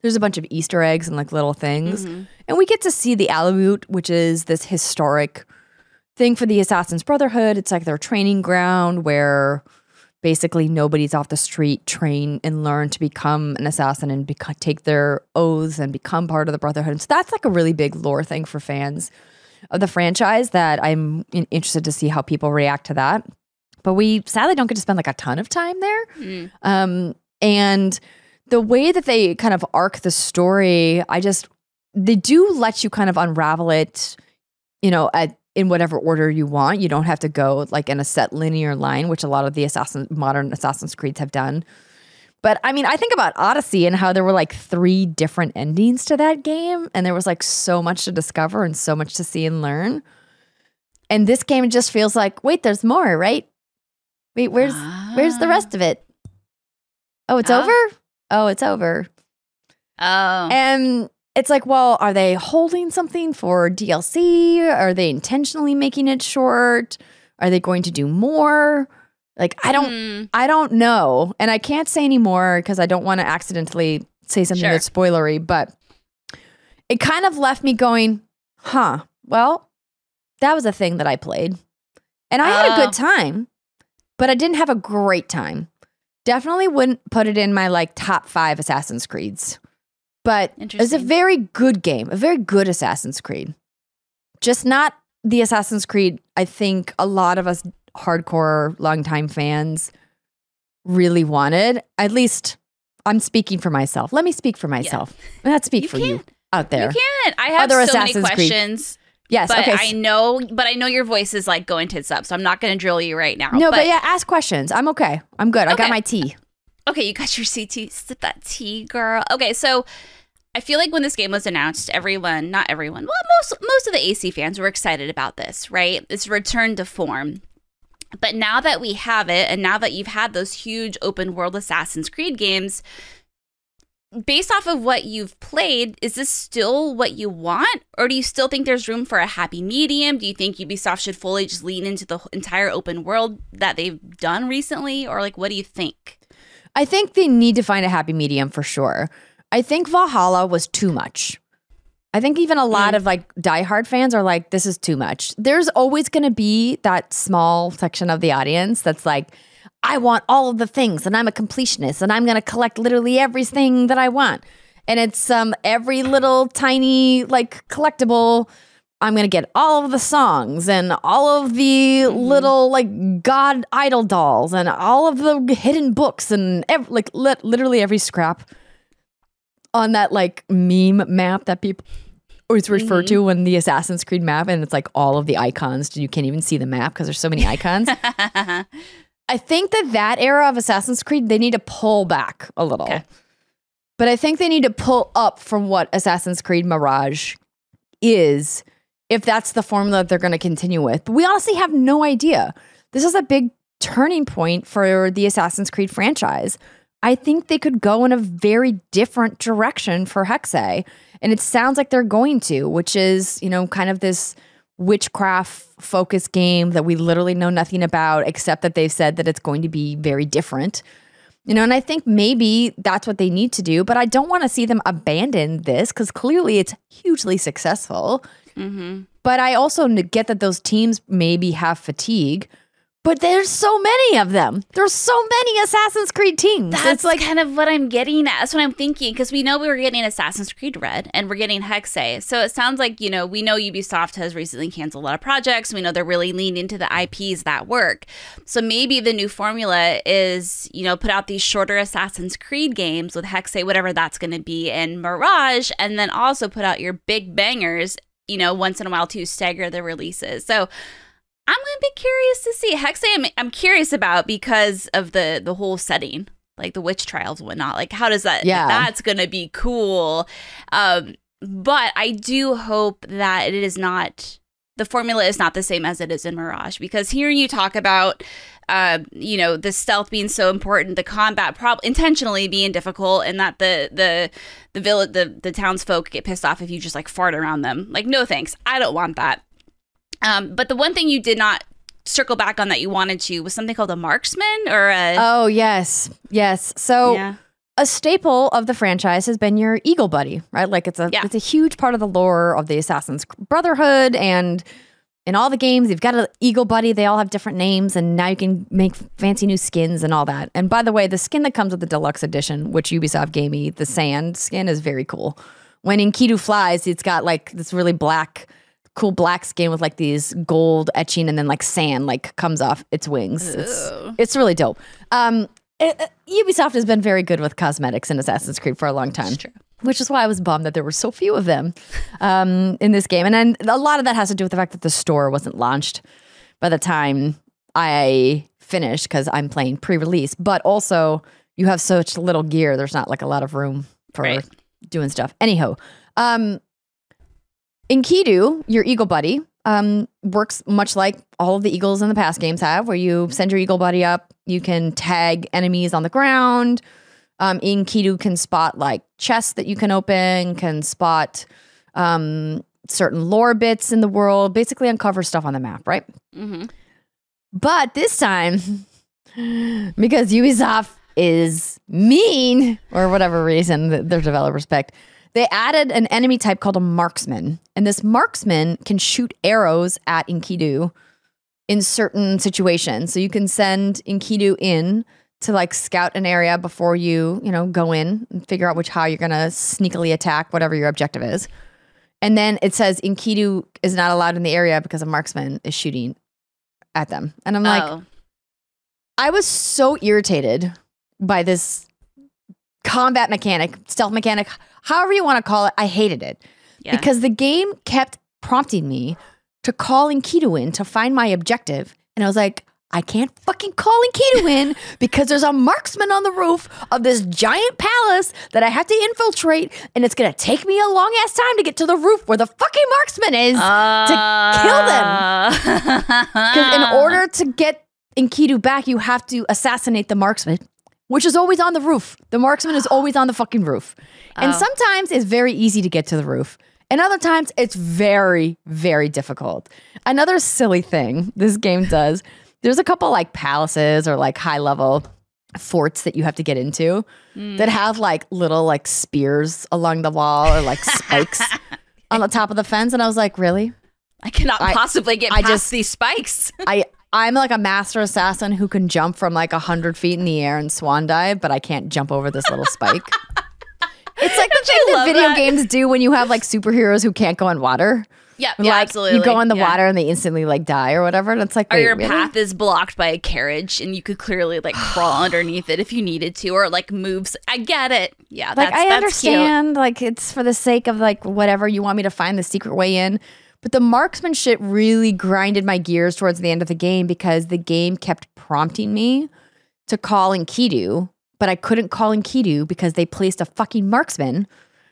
there's a bunch of Easter eggs and like little things. Mm-hmm. And we get to see the Alamut, which is this historic thing for the Assassin's Brotherhood. It's like their training ground where basically nobody's off the street, train and learn to become an assassin and take their oaths and become part of the Brotherhood. And so that's like a really big lore thing for fans of the franchise that I'm interested to see how people react to that. But we sadly don't get to spend like a ton of time there. And the way that they kind of arc the story, they do let you kind of unravel it, in whatever order you want. You don't have to go like in a set linear line, which a lot of the modern Assassin's Creeds have done. But I mean, I think about Odyssey and how there were like 3 different endings to that game. And there was like so much to discover and so much to see and learn. And this game just feels like, wait, there's more, right? Wait, where's the rest of it? Oh, it's over? Oh, it's over. Oh. And it's like, well, are they holding something for DLC? Are they intentionally making it short? Are they going to do more? Like, I don't know. And I can't say any more because I don't want to accidentally say something that's spoilery, but it kind of left me going, well, that was a thing that I played. And I had a good time, but I didn't have a great time. Definitely wouldn't put it in my like top 5 Assassin's Creeds. But it's a very good game, a very good Assassin's Creed. Just not the Assassin's Creed I think a lot of us hardcore longtime fans really wanted. At least I'm speaking for myself. Let me speak for myself. Yeah. Not speak for you out there. You can. I have other so Assassin's many questions. Creed. Yes, but okay. I know your voice is like going tits up, so I'm not going to drill you right now. No, but yeah, ask questions. I'm okay. I'm good. Okay. I got my tea. Okay, you got your CT. Sip that tea, girl. Okay, so I feel like when this game was announced, not everyone, well, most of the AC fans were excited about this, right? It's return to form. But now that we have it, and now that you've had those huge open world Assassin's Creed games, based off of what you've played, is this still what you want? Or do you still think there's room for a happy medium? Do you think Ubisoft should fully just lean into the entire open world that they've done recently? Or like, what do you think? I think they need to find a happy medium for sure. I think Valhalla was too much. I think even a lot of like diehard fans are like, this is too much. There's always going to be that small section of the audience that's like, I want all of the things and I'm a completionist and I'm going to collect literally everything that I want. And it's every little tiny like collectible. I'm going to get all of the songs and all of the little like god idol dolls and all of the hidden books and literally every scrap on that like meme map that people always refer to when the Assassin's Creed map, and it's like all of the icons. You can't even see the map because there's so many icons. I think that era of Assassin's Creed, they need to pull back a little. Okay. But I think they need to pull up from what Assassin's Creed Mirage is, if that's the formula they're going to continue with. But we honestly have no idea. This is a big turning point for the Assassin's Creed franchise. I think they could go in a very different direction for Hexay. And it sounds like they're going to, which is, kind of this witchcraft focused game that we literally know nothing about, except that they've said that it's going to be very different. And I think maybe that's what they need to do, but I don't want to see them abandon this because clearly it's hugely successful. But I also get that those teams maybe have fatigue. But there's so many of them. There's so many Assassin's Creed teams. That's like kind of what I'm getting at. That's what I'm thinking. Because we know we were getting Assassin's Creed Red and we're getting Hexay. So it sounds like, we know Ubisoft has recently canceled a lot of projects. We know they're really leaning into the IPs that work. So maybe the new formula is, put out these shorter Assassin's Creed games with Hexay, whatever that's going to be, and Mirage, and then also put out your big bangers, once in a while to stagger the releases. So I'm gonna be curious to see. Hexay, I'm curious about because of the whole setting, like the witch trials and whatnot. Like, how does that? Yeah, that's gonna be cool. But I do hope that it is not. The formula is not the same as it is in Mirage, because hearing you talk about, the stealth being so important, the combat intentionally being difficult, and that the townsfolk get pissed off if you just like fart around them. Like, no thanks, I don't want that. But the one thing you did not circle back on that you wanted to was something called a marksman or a... Oh, yes. So... Yeah. A staple of the franchise has been your eagle buddy, right? Like it's a huge part of the lore of the Assassin's Brotherhood, and in all the games, you've got an eagle buddy. They all have different names, and now you can make fancy new skins and all that. And by the way, the skin that comes with the deluxe edition, which Ubisoft gave me, the sand skin, is very cool. When Enkidu flies, it's got like this really cool black skin with like these gold etching, and then like sand like comes off its wings. It's really dope. Ubisoft has been very good with cosmetics in Assassin's Creed for a long time. That's true. Which is why I was bummed that there were so few of them in this game. And then a lot of that has to do with the fact that the store wasn't launched by the time I finished, because I'm playing pre-release. But also, you have such little gear, there's not like a lot of room for doing stuff. Anyhow, Enkidu, your eagle buddy, works much like all of the eagles in the past games have, where you send your eagle buddy up, you can tag enemies on the ground. Enkidu can spot like chests that you can open, can spot certain lore bits in the world, basically uncover stuff on the map, right? Mm-hmm. But this time, because Ubisoft is mean, or whatever reason that their developers picked, they added an enemy type called a marksman. And this marksman can shoot arrows at Enkidu in certain situations. So you can send Enkidu in to like scout an area before you go in and figure out how you're going to sneakily attack whatever your objective is. And then it says Enkidu is not allowed in the area because a marksman is shooting at them. And I'm like, I was so irritated by this combat mechanic, stealth mechanic, however you want to call it. I hated it because the game kept prompting me to call Enkidu in to find my objective. And I was like, I can't fucking call Enkidu in because there's a marksman on the roof of this giant palace that I have to infiltrate, and it's going to take me a long ass time to get to the roof where the fucking marksman is to kill them. Because in order to get Enkidu back, you have to assassinate the marksman, which is always on the roof. The marksman is always on the fucking roof. And sometimes it's very easy to get to the roof. And other times it's very, very difficult. Another silly thing this game does, there's a couple like palaces or like high level forts that you have to get into that have like little like spears along the wall or like spikes on the top of the fence. And I was like, really? I cannot possibly get past these spikes. I'm like a master assassin who can jump from like 100 feet in the air and swan dive, but I can't jump over this little spike. It's like the thing that video games do when you have like superheroes who can't go in water. Yeah, absolutely. You go in the water and they instantly like die or whatever. And it's like, or your path is blocked by a carriage and you could clearly like crawl underneath it if you needed to, or like moves. I get it. Yeah, like I understand. Cute. Like it's for the sake of like whatever you want me to find the secret way in. But the marksman shit really grinded my gears towards the end of the game because the game kept prompting me to call Enkidu, but I couldn't call Enkidu because they placed a fucking marksman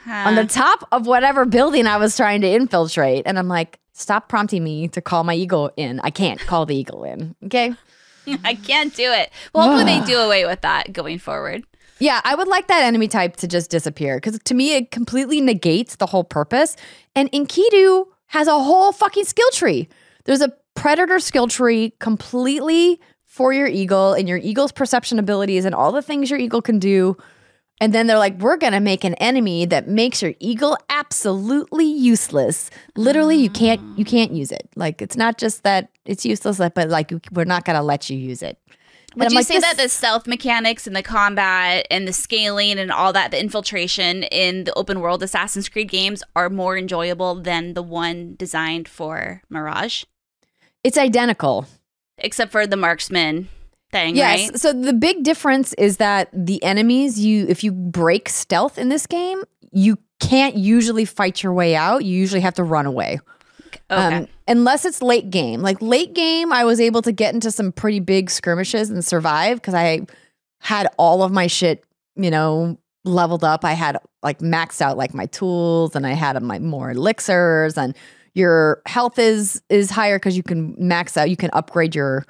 on the top of whatever building I was trying to infiltrate. And I'm like, stop prompting me to call my eagle in. I can't call the eagle in, okay? I can't do it. Well, hopefully they do away with that going forward. Yeah, I would like that enemy type to just disappear because to me, it completely negates the whole purpose. And Enkidu has a whole fucking skill tree. There's a predator skill tree completely for your eagle and your eagle's perception abilities and all the things your eagle can do. And then they're like, we're going to make an enemy that makes your eagle absolutely useless. Literally, you can't use it. Like, it's not just that it's useless, but like, we're not going to let you use it. Would you say that the stealth mechanics and the combat and the scaling and all that, the infiltration in the open world Assassin's Creed games are more enjoyable than the one designed for Mirage? It's identical. Except for the marksman thing, yes, right? So the big difference is that the enemies, if you break stealth in this game, you can't usually fight your way out. You usually have to run away. Okay. Unless it's late game. Like late game, I was able to get into some pretty big skirmishes and survive because I had all of my shit, leveled up. I had like maxed out like my tools, and I had my more elixirs, and your health is higher because you can max out. You can upgrade your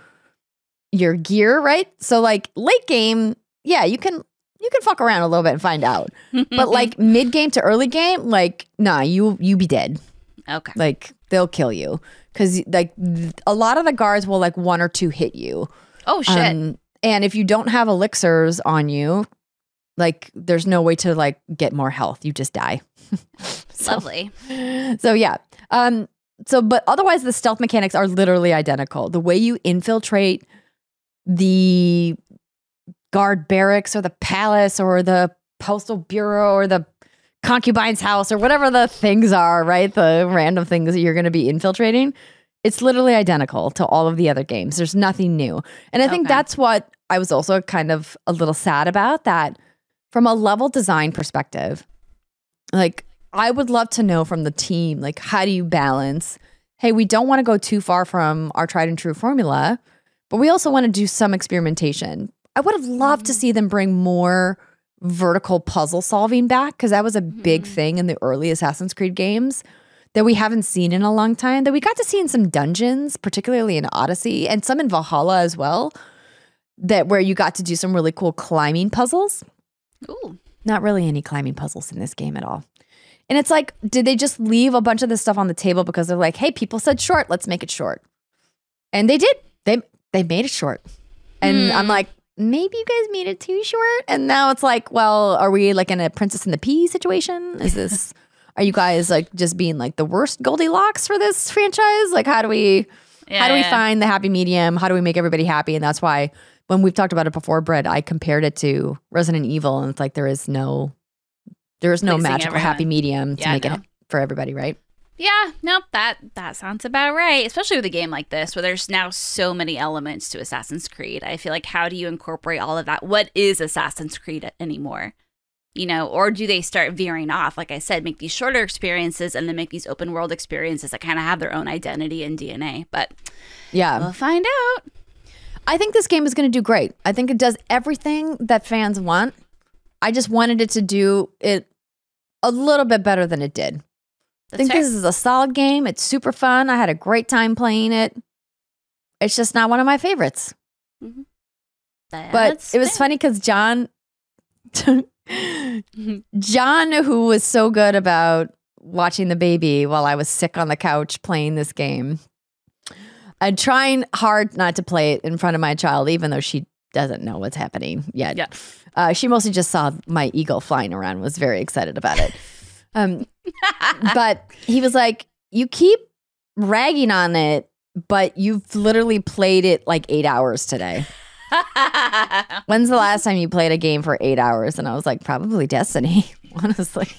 gear, right? So like late game, yeah, you can fuck around a little bit and find out. But like mid game to early game, like nah, you be dead. Okay. Like they'll kill you because like a lot of the guards will like 1 or 2 hit you. Oh shit. And if you don't have elixirs on you, like there's no way to like get more health. You just die. Lovely. So yeah. But otherwise the stealth mechanics are literally identical. The way you infiltrate the guard barracks or the palace or the postal bureau or the concubine's house or whatever the things are, right? The random things that you're going to be infiltrating. It's literally identical to all of the other games. There's nothing new. And I think that's what I was also kind of a little sad about, that from a level design perspective, like I would love to know from the team, like how do you balance, hey, we don't want to go too far from our tried and true formula, but we also want to do some experimentation. I would have loved to see them bring more vertical puzzle solving back, because that was a big thing in the early Assassin's Creed games that we haven't seen in a long time, that we got to see in some dungeons, particularly in Odyssey and some in Valhalla as well, that where you got to do some really cool climbing puzzles. Ooh. Not really any climbing puzzles in this game at all. And it's like, did they just leave a bunch of this stuff on the table because they're like, hey, people said short, let's make it short. And they did. They made it short. And I'm like, maybe you guys made it too short. And now it's like, well, are we like in a Princess and the Pea situation? Is this, are you guys like just being like the worst Goldilocks for this franchise? Like, how do we find the happy medium? How do we make everybody happy? And that's why when we've talked about it before, Britt, I compared it to Resident Evil, and it's like, there is no magical happy medium to make it for everybody, right? Yeah, nope, that sounds about right. Especially with a game like this, where there's now so many elements to Assassin's Creed. I feel like, how do you incorporate all of that? What is Assassin's Creed anymore? Or do they start veering off? Like I said, make these shorter experiences and then make these open world experiences that kind of have their own identity and DNA. But yeah, we'll find out. I think this game is going to do great. I think it does everything that fans want. I just wanted it to do it a little bit better than it did. I think this is a solid game. It's super fun. I had a great time playing it. It's just not one of my favorites. Mm-hmm. But it was funny because John, who was so good about watching the baby while I was sick on the couch playing this game, I'm trying hard not to play it in front of my child, even though she doesn't know what's happening yet. Yeah. She mostly just saw my eagle flying around, was very excited about it. But he was like, you keep ragging on it, but you've literally played it like 8 hours today. When's the last time you played a game for 8 hours? And I was like, probably Destiny, honestly.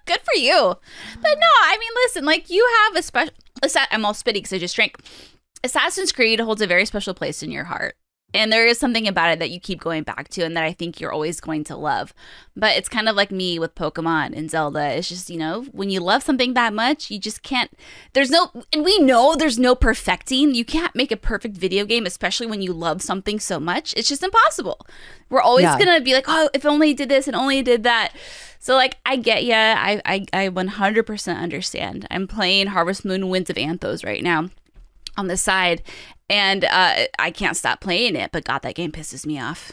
Good for you. But no, I mean, listen, like you have a special, I'm all spitty because I just drank. Assassin's Creed holds a very special place in your heart. And there is something about it that you keep going back to and that I think you're always going to love. But it's kind of like me with Pokemon and Zelda. It's just, when you love something that much, you just can't, and we know there's no perfecting. You can't make a perfect video game, especially when you love something so much. It's just impossible. We're always going to be like, oh, if only did this and only did that. So like, I get ya. I 100% understand. I'm playing Harvest Moon Winds of Anthos right now on the side. And I can't stop playing it, but God, that game pisses me off.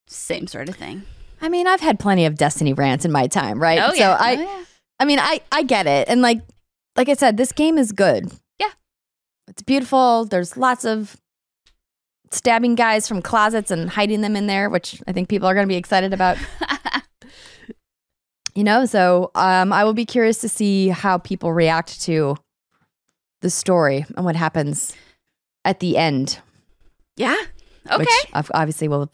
Same sort of thing. I mean, I've had plenty of Destiny rants in my time, right? Oh, yeah. So I mean, I get it. And like I said, this game is good. Yeah. It's beautiful. There's lots of stabbing guys from closets and hiding them in there, which I think people are going to be excited about. So I will be curious to see how people react to the story and what happens at the end. Yeah. Okay. Which obviously will.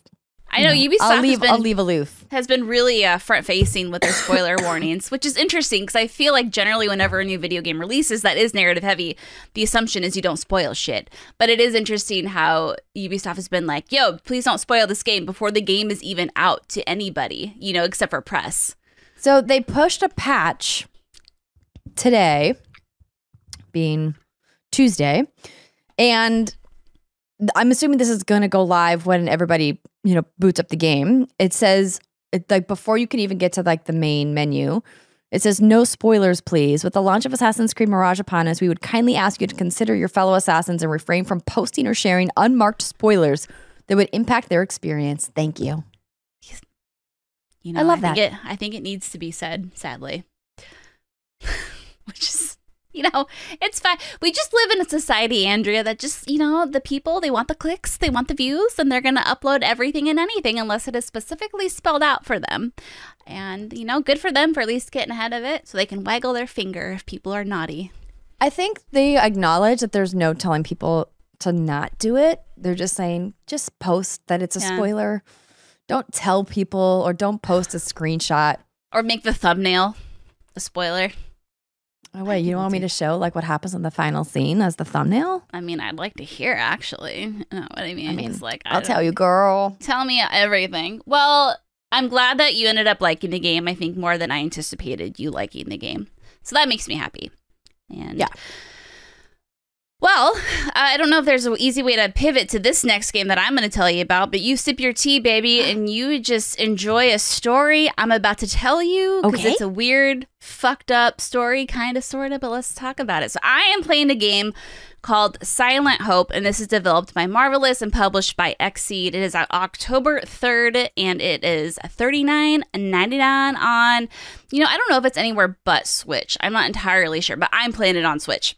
I know Ubisoft I'll leave aloof. Has been really front facing with their spoiler warnings, which is interesting because I feel like generally whenever a new video game releases that is narrative heavy, the assumption is you don't spoil shit. But it is interesting how Ubisoft has been like, yo, please don't spoil this game before the game is even out to anybody, except for press. So they pushed a patch today being Tuesday. And I'm assuming this is going to go live when everybody, boots up the game. It says, like, before you can even get to like the main menu, it says, no spoilers, please. With the launch of Assassin's Creed Mirage upon us, we would kindly ask you to consider your fellow assassins and refrain from posting or sharing unmarked spoilers that would impact their experience. Thank you. I love that. I think it needs to be said, sadly. Which is, it's fine. We just live in a society, Andrea, that just, the people, they want the clicks, they want the views, and they're going to upload everything and anything unless it is specifically spelled out for them. And, good for them for at least getting ahead of it so they can waggle their finger if people are naughty. I think they acknowledge that there's no telling people to not do it. They're just saying, just post that it's a spoiler. Don't tell people, or don't post a screenshot. Or make the thumbnail a spoiler. Oh, wait, you don't want me to show like what happens in the final scene as the thumbnail? I mean, I'd like to hear, actually. You know what I mean? I'll tell you, girl. Tell me everything. Well, I'm glad that you ended up liking the game, I think, more than I anticipated you liking the game. So that makes me happy. And yeah. Well, I don't know if there's an easy way to pivot to this next game that I'm going to tell you about, but you sip your tea, baby, and you just enjoy a story I'm about to tell you, because it's a weird, fucked up story, kind of, sort of, but let's talk about it. So I am playing a game called Silent Hope, and this is developed by Marvelous and published by Xseed. It is out October 3rd, and it is $39.99 on, I don't know if it's anywhere but Switch. I'm not entirely sure, but I'm playing it on Switch.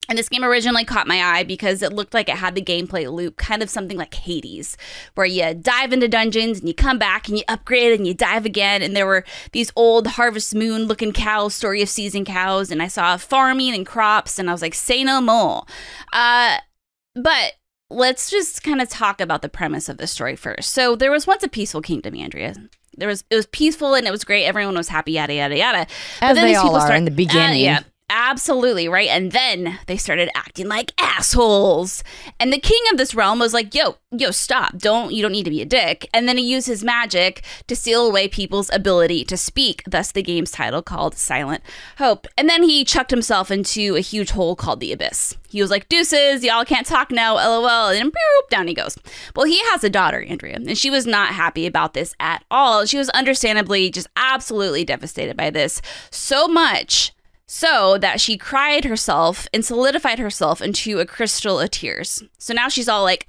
And this game originally caught my eye because it looked like it had the gameplay loop, kind of something like Hades, where you dive into dungeons and you come back and you upgrade and you dive again. And there were these old Harvest Moon looking cows, Story of Season cows, and I saw farming and crops, and I was like, say no more. But let's just kind of talk about the premise of the story first. So there was once a peaceful kingdom, Andrea. It was peaceful and it was great. Everyone was happy, yada, yada, yada. As they all are in the beginning. Yeah. Absolutely, right? And then they started acting like assholes. And the king of this realm was like, yo, stop. You don't need to be a dick. And then he used his magic to seal away people's ability to speak, thus the game's title called Silent Hope. And then he chucked himself into a huge hole called the Abyss. He was like, deuces, y'all can't talk now, LOL. And then boop, down he goes. Well, he has a daughter, Andrea, and she was not happy about this at all. She was understandably just absolutely devastated by this, so much so that she cried herself and solidified herself into a crystal of tears. So now she's all like,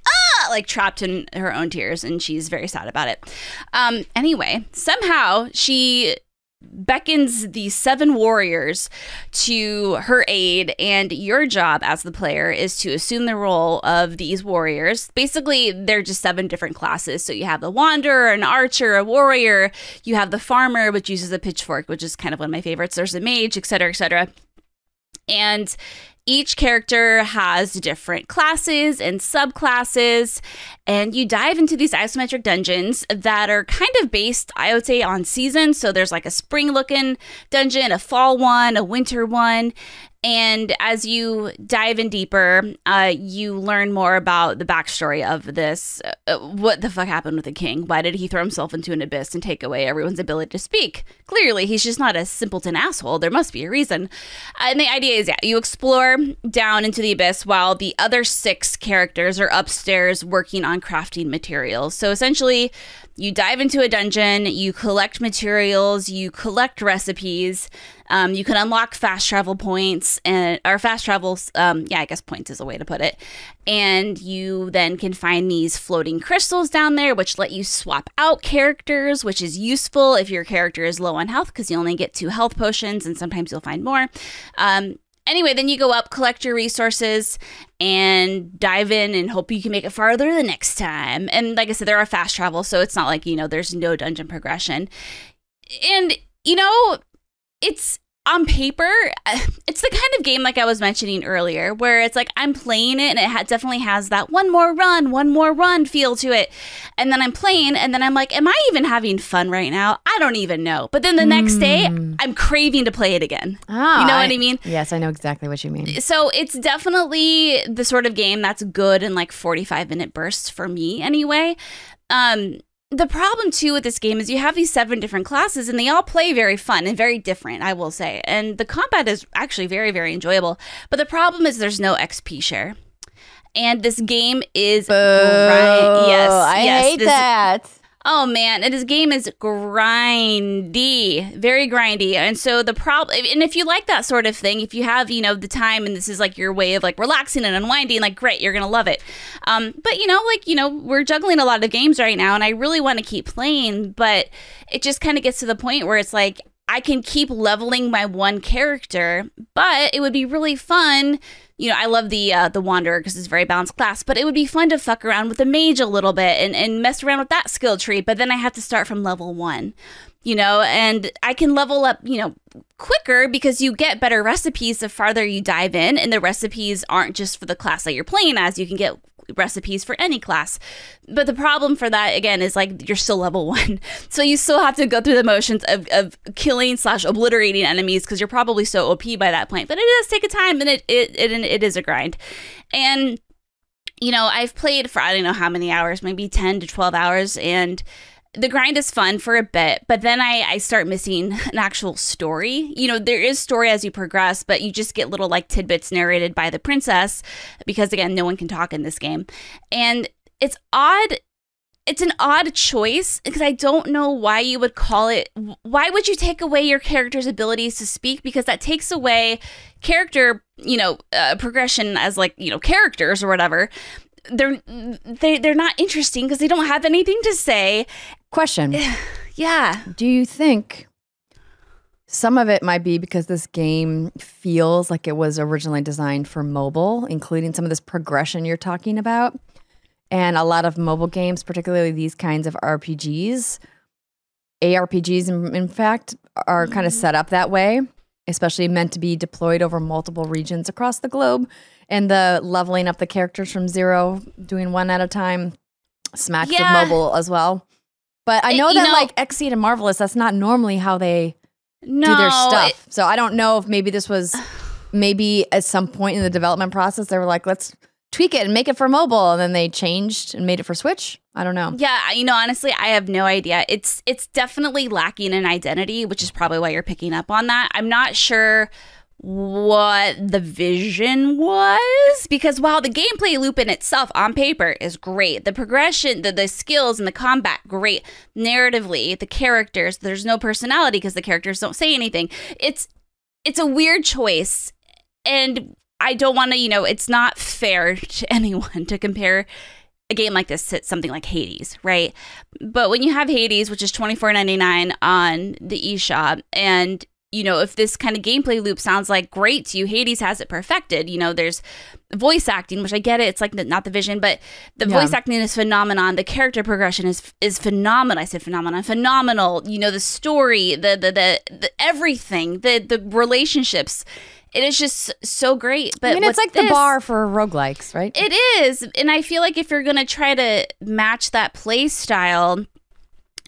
like trapped in her own tears, and she's very sad about it. Anyway, somehow she beckons these 7 warriors to her aid, and your job as the player is to assume the role of these warriors. Basically, they're just 7 different classes. So you have the wanderer, an archer, a warrior. You have the farmer, which uses a pitchfork, which is kind of one of my favorites. There's a mage, etc., etc. And each character has different classes and subclasses, and you dive into these isometric dungeons that are kind of based, I would say, on seasons. So there's like a spring-looking dungeon, a fall one, a winter one. And as you dive in deeper, you learn more about the backstory of this. What the fuck happened with the king? Why did he throw himself into an abyss and take away everyone's ability to speak? Clearly, he's just not a simpleton asshole. There must be a reason. And the idea is, you explore down into the abyss while the other 6 characters are upstairs working on crafting materials. So essentially, you dive into a dungeon, you collect materials, you collect recipes, you can unlock fast travel points, or fast travels, I guess points is a way to put it. And you then can find these floating crystals down there, which let you swap out characters, which is useful if your character is low on health, because you only get 2 health potions, and sometimes you'll find more. Anyway, then you go up, collect your resources, and dive in and hope you can make it farther the next time. And like I said, there are fast travel, so it's not like, there's no dungeon progression. And, it's on paper, it's the kind of game like I was mentioning earlier, where it's like I'm playing it and it definitely has that one more run feel to it. And then I'm playing and then I'm like, am I even having fun right now? I don't even know. But then the next day, I'm craving to play it again. Oh, you know what I mean? Yes, I know exactly what you mean. So it's definitely the sort of game that's good in like 45-minute bursts for me anyway. the problem, too, with this game is you have these 7 different classes, and they all play very fun and very different, I will say. And the combat is actually very, very enjoyable. But the problem is there's no XP share. And this game is Yes, I hate that. Oh, man. And this game is grindy. Very grindy. And so the problem... And if you like that sort of thing, if you have, you know, the time and this is like your way of like relaxing and unwinding, like, great, you're going to love it. But, you know, like, you know, we're juggling a lot of games right now and I really want to keep playing. But it just kind of gets to the point where it's like, I can keep leveling my one character, but it would be really fun. You know, I love the Wanderer because it's a very balanced class, but it would be fun to fuck around with the Mage a little bit and mess around with that skill tree, but then I have to start from level 1, you know, and I can level up, you know, quicker because you get better recipes the farther you dive in, and the recipes aren't just for the class that you're playing as. You can get recipes for any class. But the problem for that, again, is like you're still level 1. So you still have to go through the motions of killing / obliterating enemies because you're probably so OP by that point. But it does take a time, and it is a grind. And, you know, I've played for I don't know how many hours, maybe 10 to 12 hours, and the grind is fun for a bit, but then I start missing an actual story. You know, there is story as you progress, but you just get little like tidbits narrated by the princess because, again, no one can talk in this game. And it's odd. It's an odd choice because I don't know why you would call it. Why would you take away your character's abilities to speak? Because that takes away character, you know, progression as like, you know, characters or whatever. They're not interesting because they don't have anything to say. Question. Yeah. Do you think some of it might be because this game feels like it was originally designed for mobile, including some of this progression you're talking about? And a lot of mobile games, particularly these kinds of RPGs, ARPGs in fact, are kind of set up that way, especially meant to be deployed over multiple regions across the globe. And the leveling up the characters from 0, doing 1 at a time, smacks of mobile as well. But I know that like Xseed and Marvelous, that's not normally how they do their stuff. So I don't know if maybe this was maybe at some point in the development process, they were like, let's tweak it and make it for mobile. And then they changed and made it for Switch. I don't know. Yeah, you know, honestly, I have no idea. It's definitely lacking in identity, which is probably why you're picking up on that. I'm not sure what the vision was, because while the gameplay loop in itself on paper is great, the progression, the skills and the combat, great. Narratively, the characters, there's no personality because the characters don't say anything. It's a weird choice, and I don't want to, you know, it's not fair to anyone to compare a game like this to something like Hades, right? But when you have Hades, which is $24.99 on the eShop, and you know, if this kind of gameplay loop sounds like great to you, Hades has it perfected. You know, there's voice acting, which I get it. It's like not the vision, but the voice acting is phenomenon. The character progression is phenomenal. I said phenomenon, phenomenal. You know, the story, the everything, the relationships. It is just so great. But I mean, it's like the bar for roguelikes, right? It is. And I feel like if you're going to try to match that play style,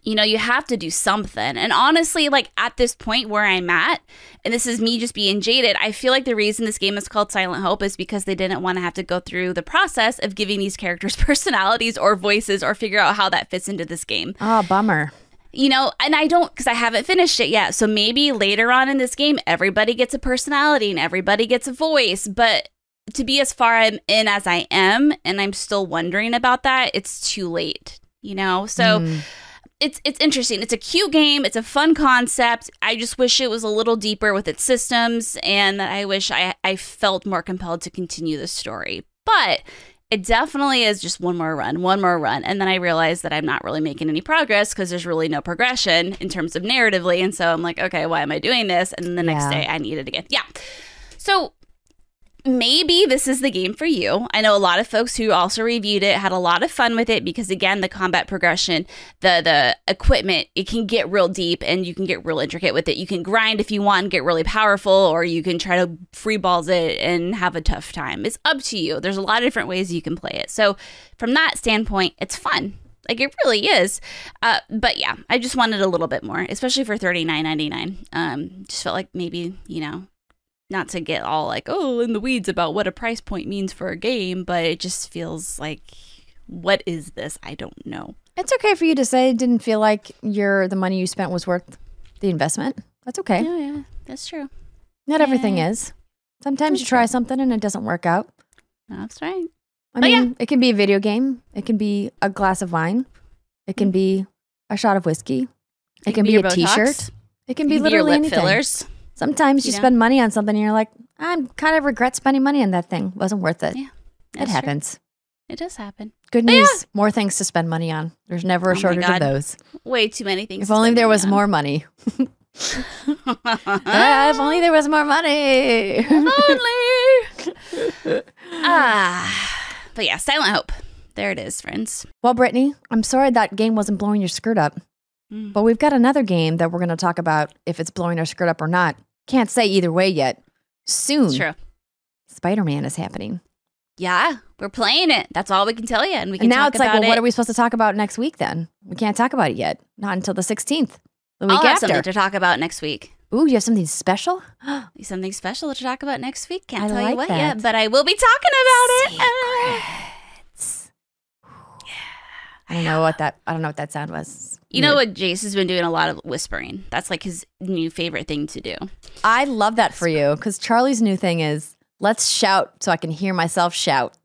you know, you have to do something. And honestly, like at this point where I'm at, and this is me just being jaded, I feel like the reason this game is called Silent Hope is because they didn't want to have to go through the process of giving these characters personalities or voices or figure out how that fits into this game. Oh, bummer. You know, and I don't, because I haven't finished it yet. So maybe later on in this game, everybody gets a personality and everybody gets a voice. But to be as far in as I am, and I'm still wondering about that, it's too late, you know? So it's interesting. It's a cute game. It's a fun concept. I just wish it was a little deeper with its systems, and that I wish I felt more compelled to continue the story. But it definitely is just one more run. And then I realized that I'm not really making any progress because there's really no progression in terms of narratively. And so I'm like, okay, why am I doing this? And then the next day I need it again. Yeah. So maybe this is the game for you. I know a lot of folks who also reviewed it had a lot of fun with it because, again, the combat progression, the equipment, it can get real deep and you can get real intricate with it. You can grind if you want and get really powerful, or you can try to freeballs it and have a tough time. It's up to you. There's a lot of different ways you can play it. So from that standpoint, it's fun. Like, it really is. But yeah, I just wanted a little bit more, especially for $39.99. Just felt like maybe, you know, not to get all like, oh, in the weeds about what a price point means for a game, but it just feels like, what is this? I don't know. It's okay for you to say it didn't feel like the money you spent was worth the investment. That's okay. Yeah, that's true. Not everything is. Sometimes you try something and it doesn't work out. That's right. I mean, it can be a video game. It can be a glass of wine. It can be a shot of whiskey. It can be a T-shirt. It can be literally your lip anything. fillers. Sometimes you spend money on something and you're like, I kind of regret spending money on that thing. Wasn't worth it. Yeah, it happens. True. It does happen. Good news. More things to spend money on. There's never a shortage of those. Way too many things. If only there was more money. If only there was more money. If only. But yeah, Silent Hope. There it is, friends. Well, Brittany, I'm sorry that game wasn't blowing your skirt up. But we've got another game that we're going to talk about if it's blowing our skirt up or not. Can't say either way yet. Soon. It's true. Spider-Man is happening. Yeah, we're playing it. That's all we can tell you. And we can now talk it's like, about well, what are we supposed to talk about next week then? We can't talk about it yet. Not until the 16th. The week I'll have after. something to talk about next week. Ooh, you have something special? Something special to talk about next week. Can't I tell like you what that. yet, but I will be talking about Secrets. I don't know what that sound was. You know what? Jace has been doing a lot of whispering. That's like his new favorite thing to do. I love that for you because Charlie's new thing is let's shout so I can hear myself shout.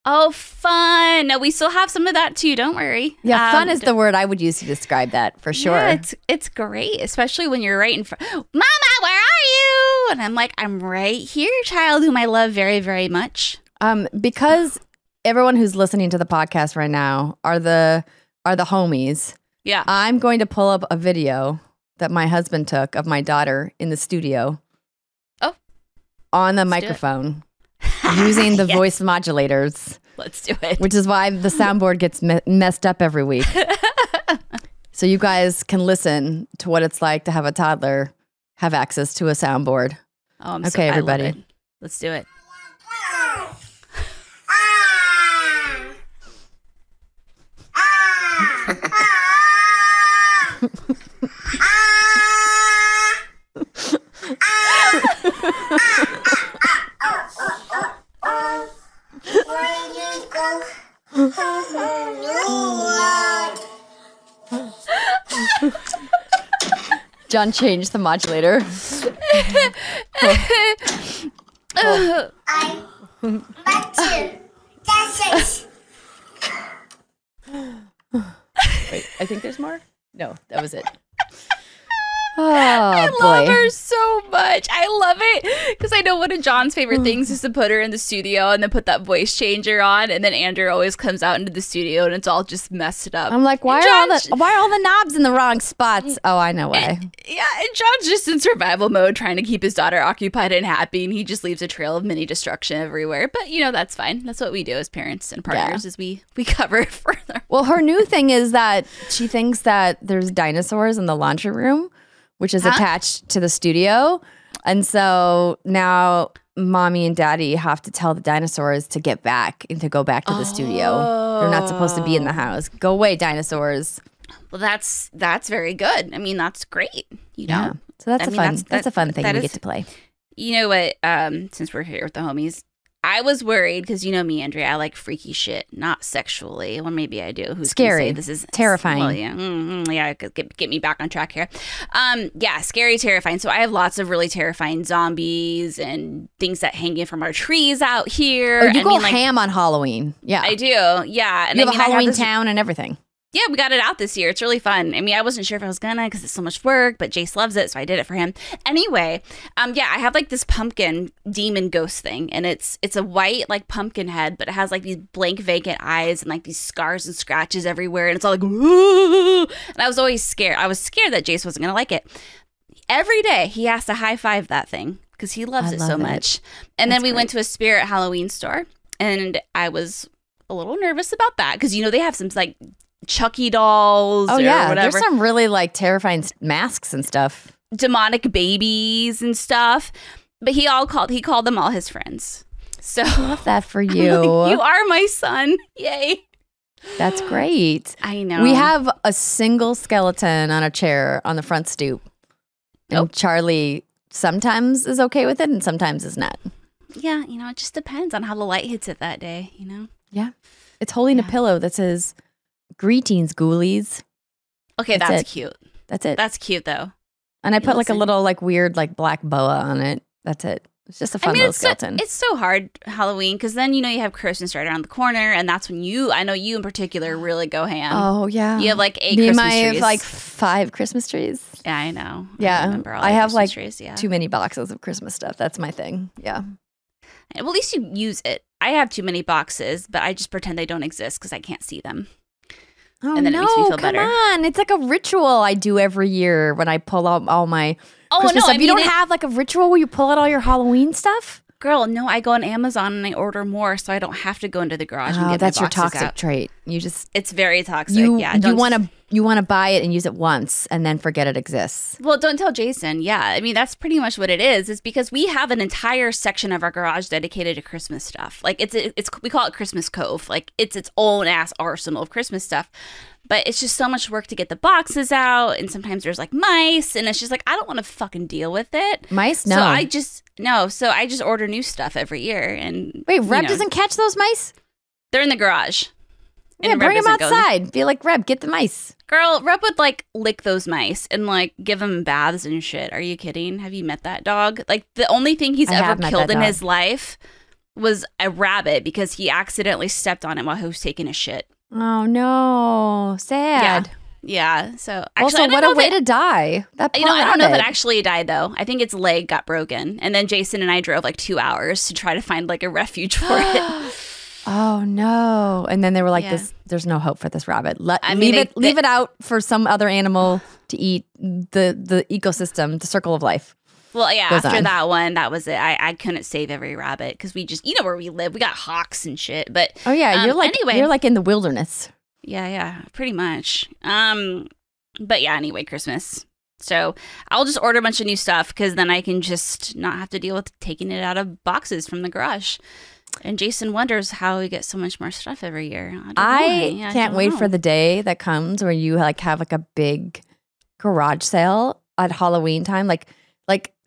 Oh, fun. No, we still have some of that too. Don't worry. Yeah, fun is the word I would use to describe that for sure. Yeah, it's great, especially when you're right in front. Mama, where are you? And I'm like, I'm right here, child, whom I love very, very much. Because everyone who's listening to the podcast right now are the homies. Yeah. I'm going to pull up a video that my husband took of my daughter in the studio. Oh. On the microphone. Using the voice modulators. Let's do it. Which is why the soundboard gets messed up every week. So you guys can listen to what it's like to have a toddler have access to a soundboard. Oh, I'm okay, everybody. I love it. Let's do it. John changed the modulator. Wait, I think there's more? No, that was it. Oh, I love her so much. I love it because I know one of John's favorite things is to put her in the studio and then put that voice changer on, and then Andrew always comes out into the studio and it's all just messed up. I'm like, why are all the knobs in the wrong spots? Oh, I know why. And John's just in survival mode, trying to keep his daughter occupied and happy, and he just leaves a trail of mini destruction everywhere. But that's fine. That's what we do as parents and partners, is we cover it further. Well, her new thing is that she thinks that there's dinosaurs in the laundry room, which is attached to the studio. And so now mommy and daddy have to tell the dinosaurs to get back and to go back to the studio. They're not supposed to be in the house. Go away, dinosaurs. Well, that's very good. I mean, that's great. Yeah. So that's a fun thing we get to play. You know what? Since we're here with the homies, I was worried because you know me, Andrea. I like freaky shit, not sexually. Well, maybe I do. Who's scary? This is terrifying. Well, yeah, get me back on track here. Yeah, scary, terrifying. So I have lots of really terrifying zombies and things that hang in from our trees out here. Oh, you go ham on Halloween. Yeah, I do. Yeah, and you have a Halloween town and everything. Yeah, we got it out this year. It's really fun. I mean, I wasn't sure if I was gonna because it's so much work, but Jace loves it, so I did it for him. Anyway, yeah, I have like this pumpkin demon ghost thing, and it's a white like pumpkin head, but it has like these blank vacant eyes and like these scars and scratches everywhere, and it's all like, ooh! And I was always scared. I was scared that Jace wasn't gonna like it. Every day he has to high five that thing because he loves it so much. And then we went to a Spirit Halloween store, and I was a little nervous about that because they have some like Chucky dolls. Oh yeah, whatever. There's some really like terrifying masks and stuff. Demonic babies and stuff. But he called them all his friends. So I love that for you. You are my son. Yay. That's great. I know. We have a single skeleton on a chair on the front stoop. And Charlie sometimes is okay with it and sometimes is not. Yeah, it just depends on how the light hits it that day, Yeah. It's holding a pillow that says Greetings, ghoulies. Okay, that's cute. That's it. That's cute, though. And I put like a little like weird like black boa on it. That's it. It's just a fun little skeleton. It's so hard Halloween because then you have Christmas right around the corner, and that's when I know you in particular really go ham. Oh yeah, you have like 8 Christmas trees. I have like 5 Christmas trees. Yeah, I know. Yeah, I remember all I have like trees, too many boxes of Christmas stuff. That's my thing. Yeah. Well, at least you use it. I have too many boxes, but I just pretend they don't exist because I can't see them. Oh, and then it makes me feel better. Come on. It's like a ritual I do every year when I pull out all my Christmas stuff. You don't have like a ritual where you pull out all your Halloween stuff? Girl, no, I go on Amazon and I order more so I don't have to go into the garage and get my that's your boxes toxic out. trait. It's very toxic. You want to buy it and use it once and then forget it exists. Well, don't tell Jason. Yeah, I mean that's pretty much what it is. It's because we have an entire section of our garage dedicated to Christmas stuff. Like it's we call it Christmas Cove. Like it's its own ass arsenal of Christmas stuff. But it's just so much work to get the boxes out, and sometimes there's like mice, and it's just like I don't want to fucking deal with it. Mice? No. So I just order new stuff every year. And wait, Reb doesn't catch those mice? They're in the garage. Yeah, bring them outside. Be like, Reb, get the mice. Girl, Reb would like lick those mice and like give them baths and shit. Are you kidding? Have you met that dog? Like the only thing he's ever killed in his life was a rabbit because he accidentally stepped on it while he was taking a shit. Oh no, sad. Yeah. So actually, also, what a way to die. That poor I don't know if rabbit. it actually died though. I think its leg got broken, and then Jason and I drove like 2 hours to try to find like a refuge for it. Oh no! And then they were like, "There's no hope for this rabbit. Leave it out for some other animal to eat. The ecosystem, the circle of life." Well, yeah, after that one, that was it. I couldn't save every rabbit because we just, where we live, we got hawks and shit. But oh yeah, you're like in the wilderness. Yeah, pretty much. But yeah, anyway, Christmas. So I'll just order a bunch of new stuff because then I can just not have to deal with taking it out of boxes from the garage. And Jason wonders how we get so much more stuff every year. I can't wait for the day that comes where you like have like a big garage sale at Halloween time, like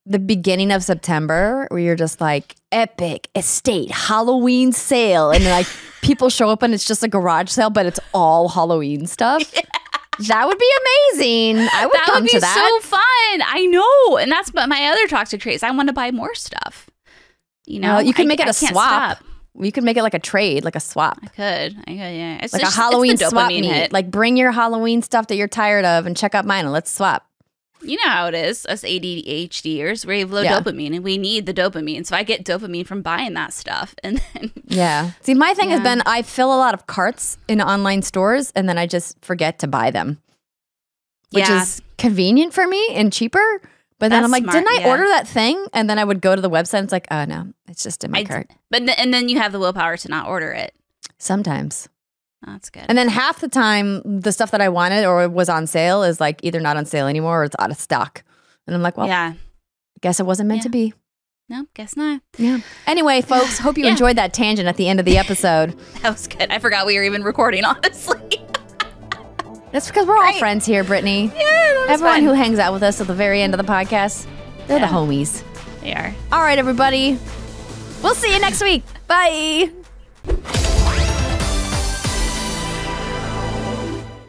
the beginning of September, where you're just like epic estate Halloween sale, and like people show up and it's just a garage sale, but it's all Halloween stuff. Yeah. That would be amazing. I would come to that. That would be so fun. I know, and that's my other toxic trait. I want to buy more stuff. You can make it a swap. Stop. You could make it like a trade, like a swap. I could, yeah. It's like a Halloween swap meet. Like bring your Halloween stuff that you're tired of and check out mine and let's swap. You know how it is, us ADHDers, we have low dopamine and we need the dopamine. So I get dopamine from buying that stuff. And then see, my thing has been I fill a lot of carts in online stores and then I just forget to buy them, which is convenient for me and cheaper. But then I'm like, didn't I order that thing? And then I would go to the website and it's like, oh no, it's just in my cart. And then you have the willpower to not order it. Sometimes. Oh, that's good. And then half the time, the stuff that I wanted or was on sale is like either not on sale anymore or it's out of stock. And I'm like, well, I guess it wasn't meant to be. No, guess not. Yeah. Anyway, folks, hope you enjoyed that tangent at the end of the episode. That was good. I forgot we were even recording, honestly. That's because we're all friends here, Brittany. Yeah, that was Everyone fun. who hangs out with us at the very end of the podcast, they're the homies. They are. All right, everybody. We'll see you next week. Bye.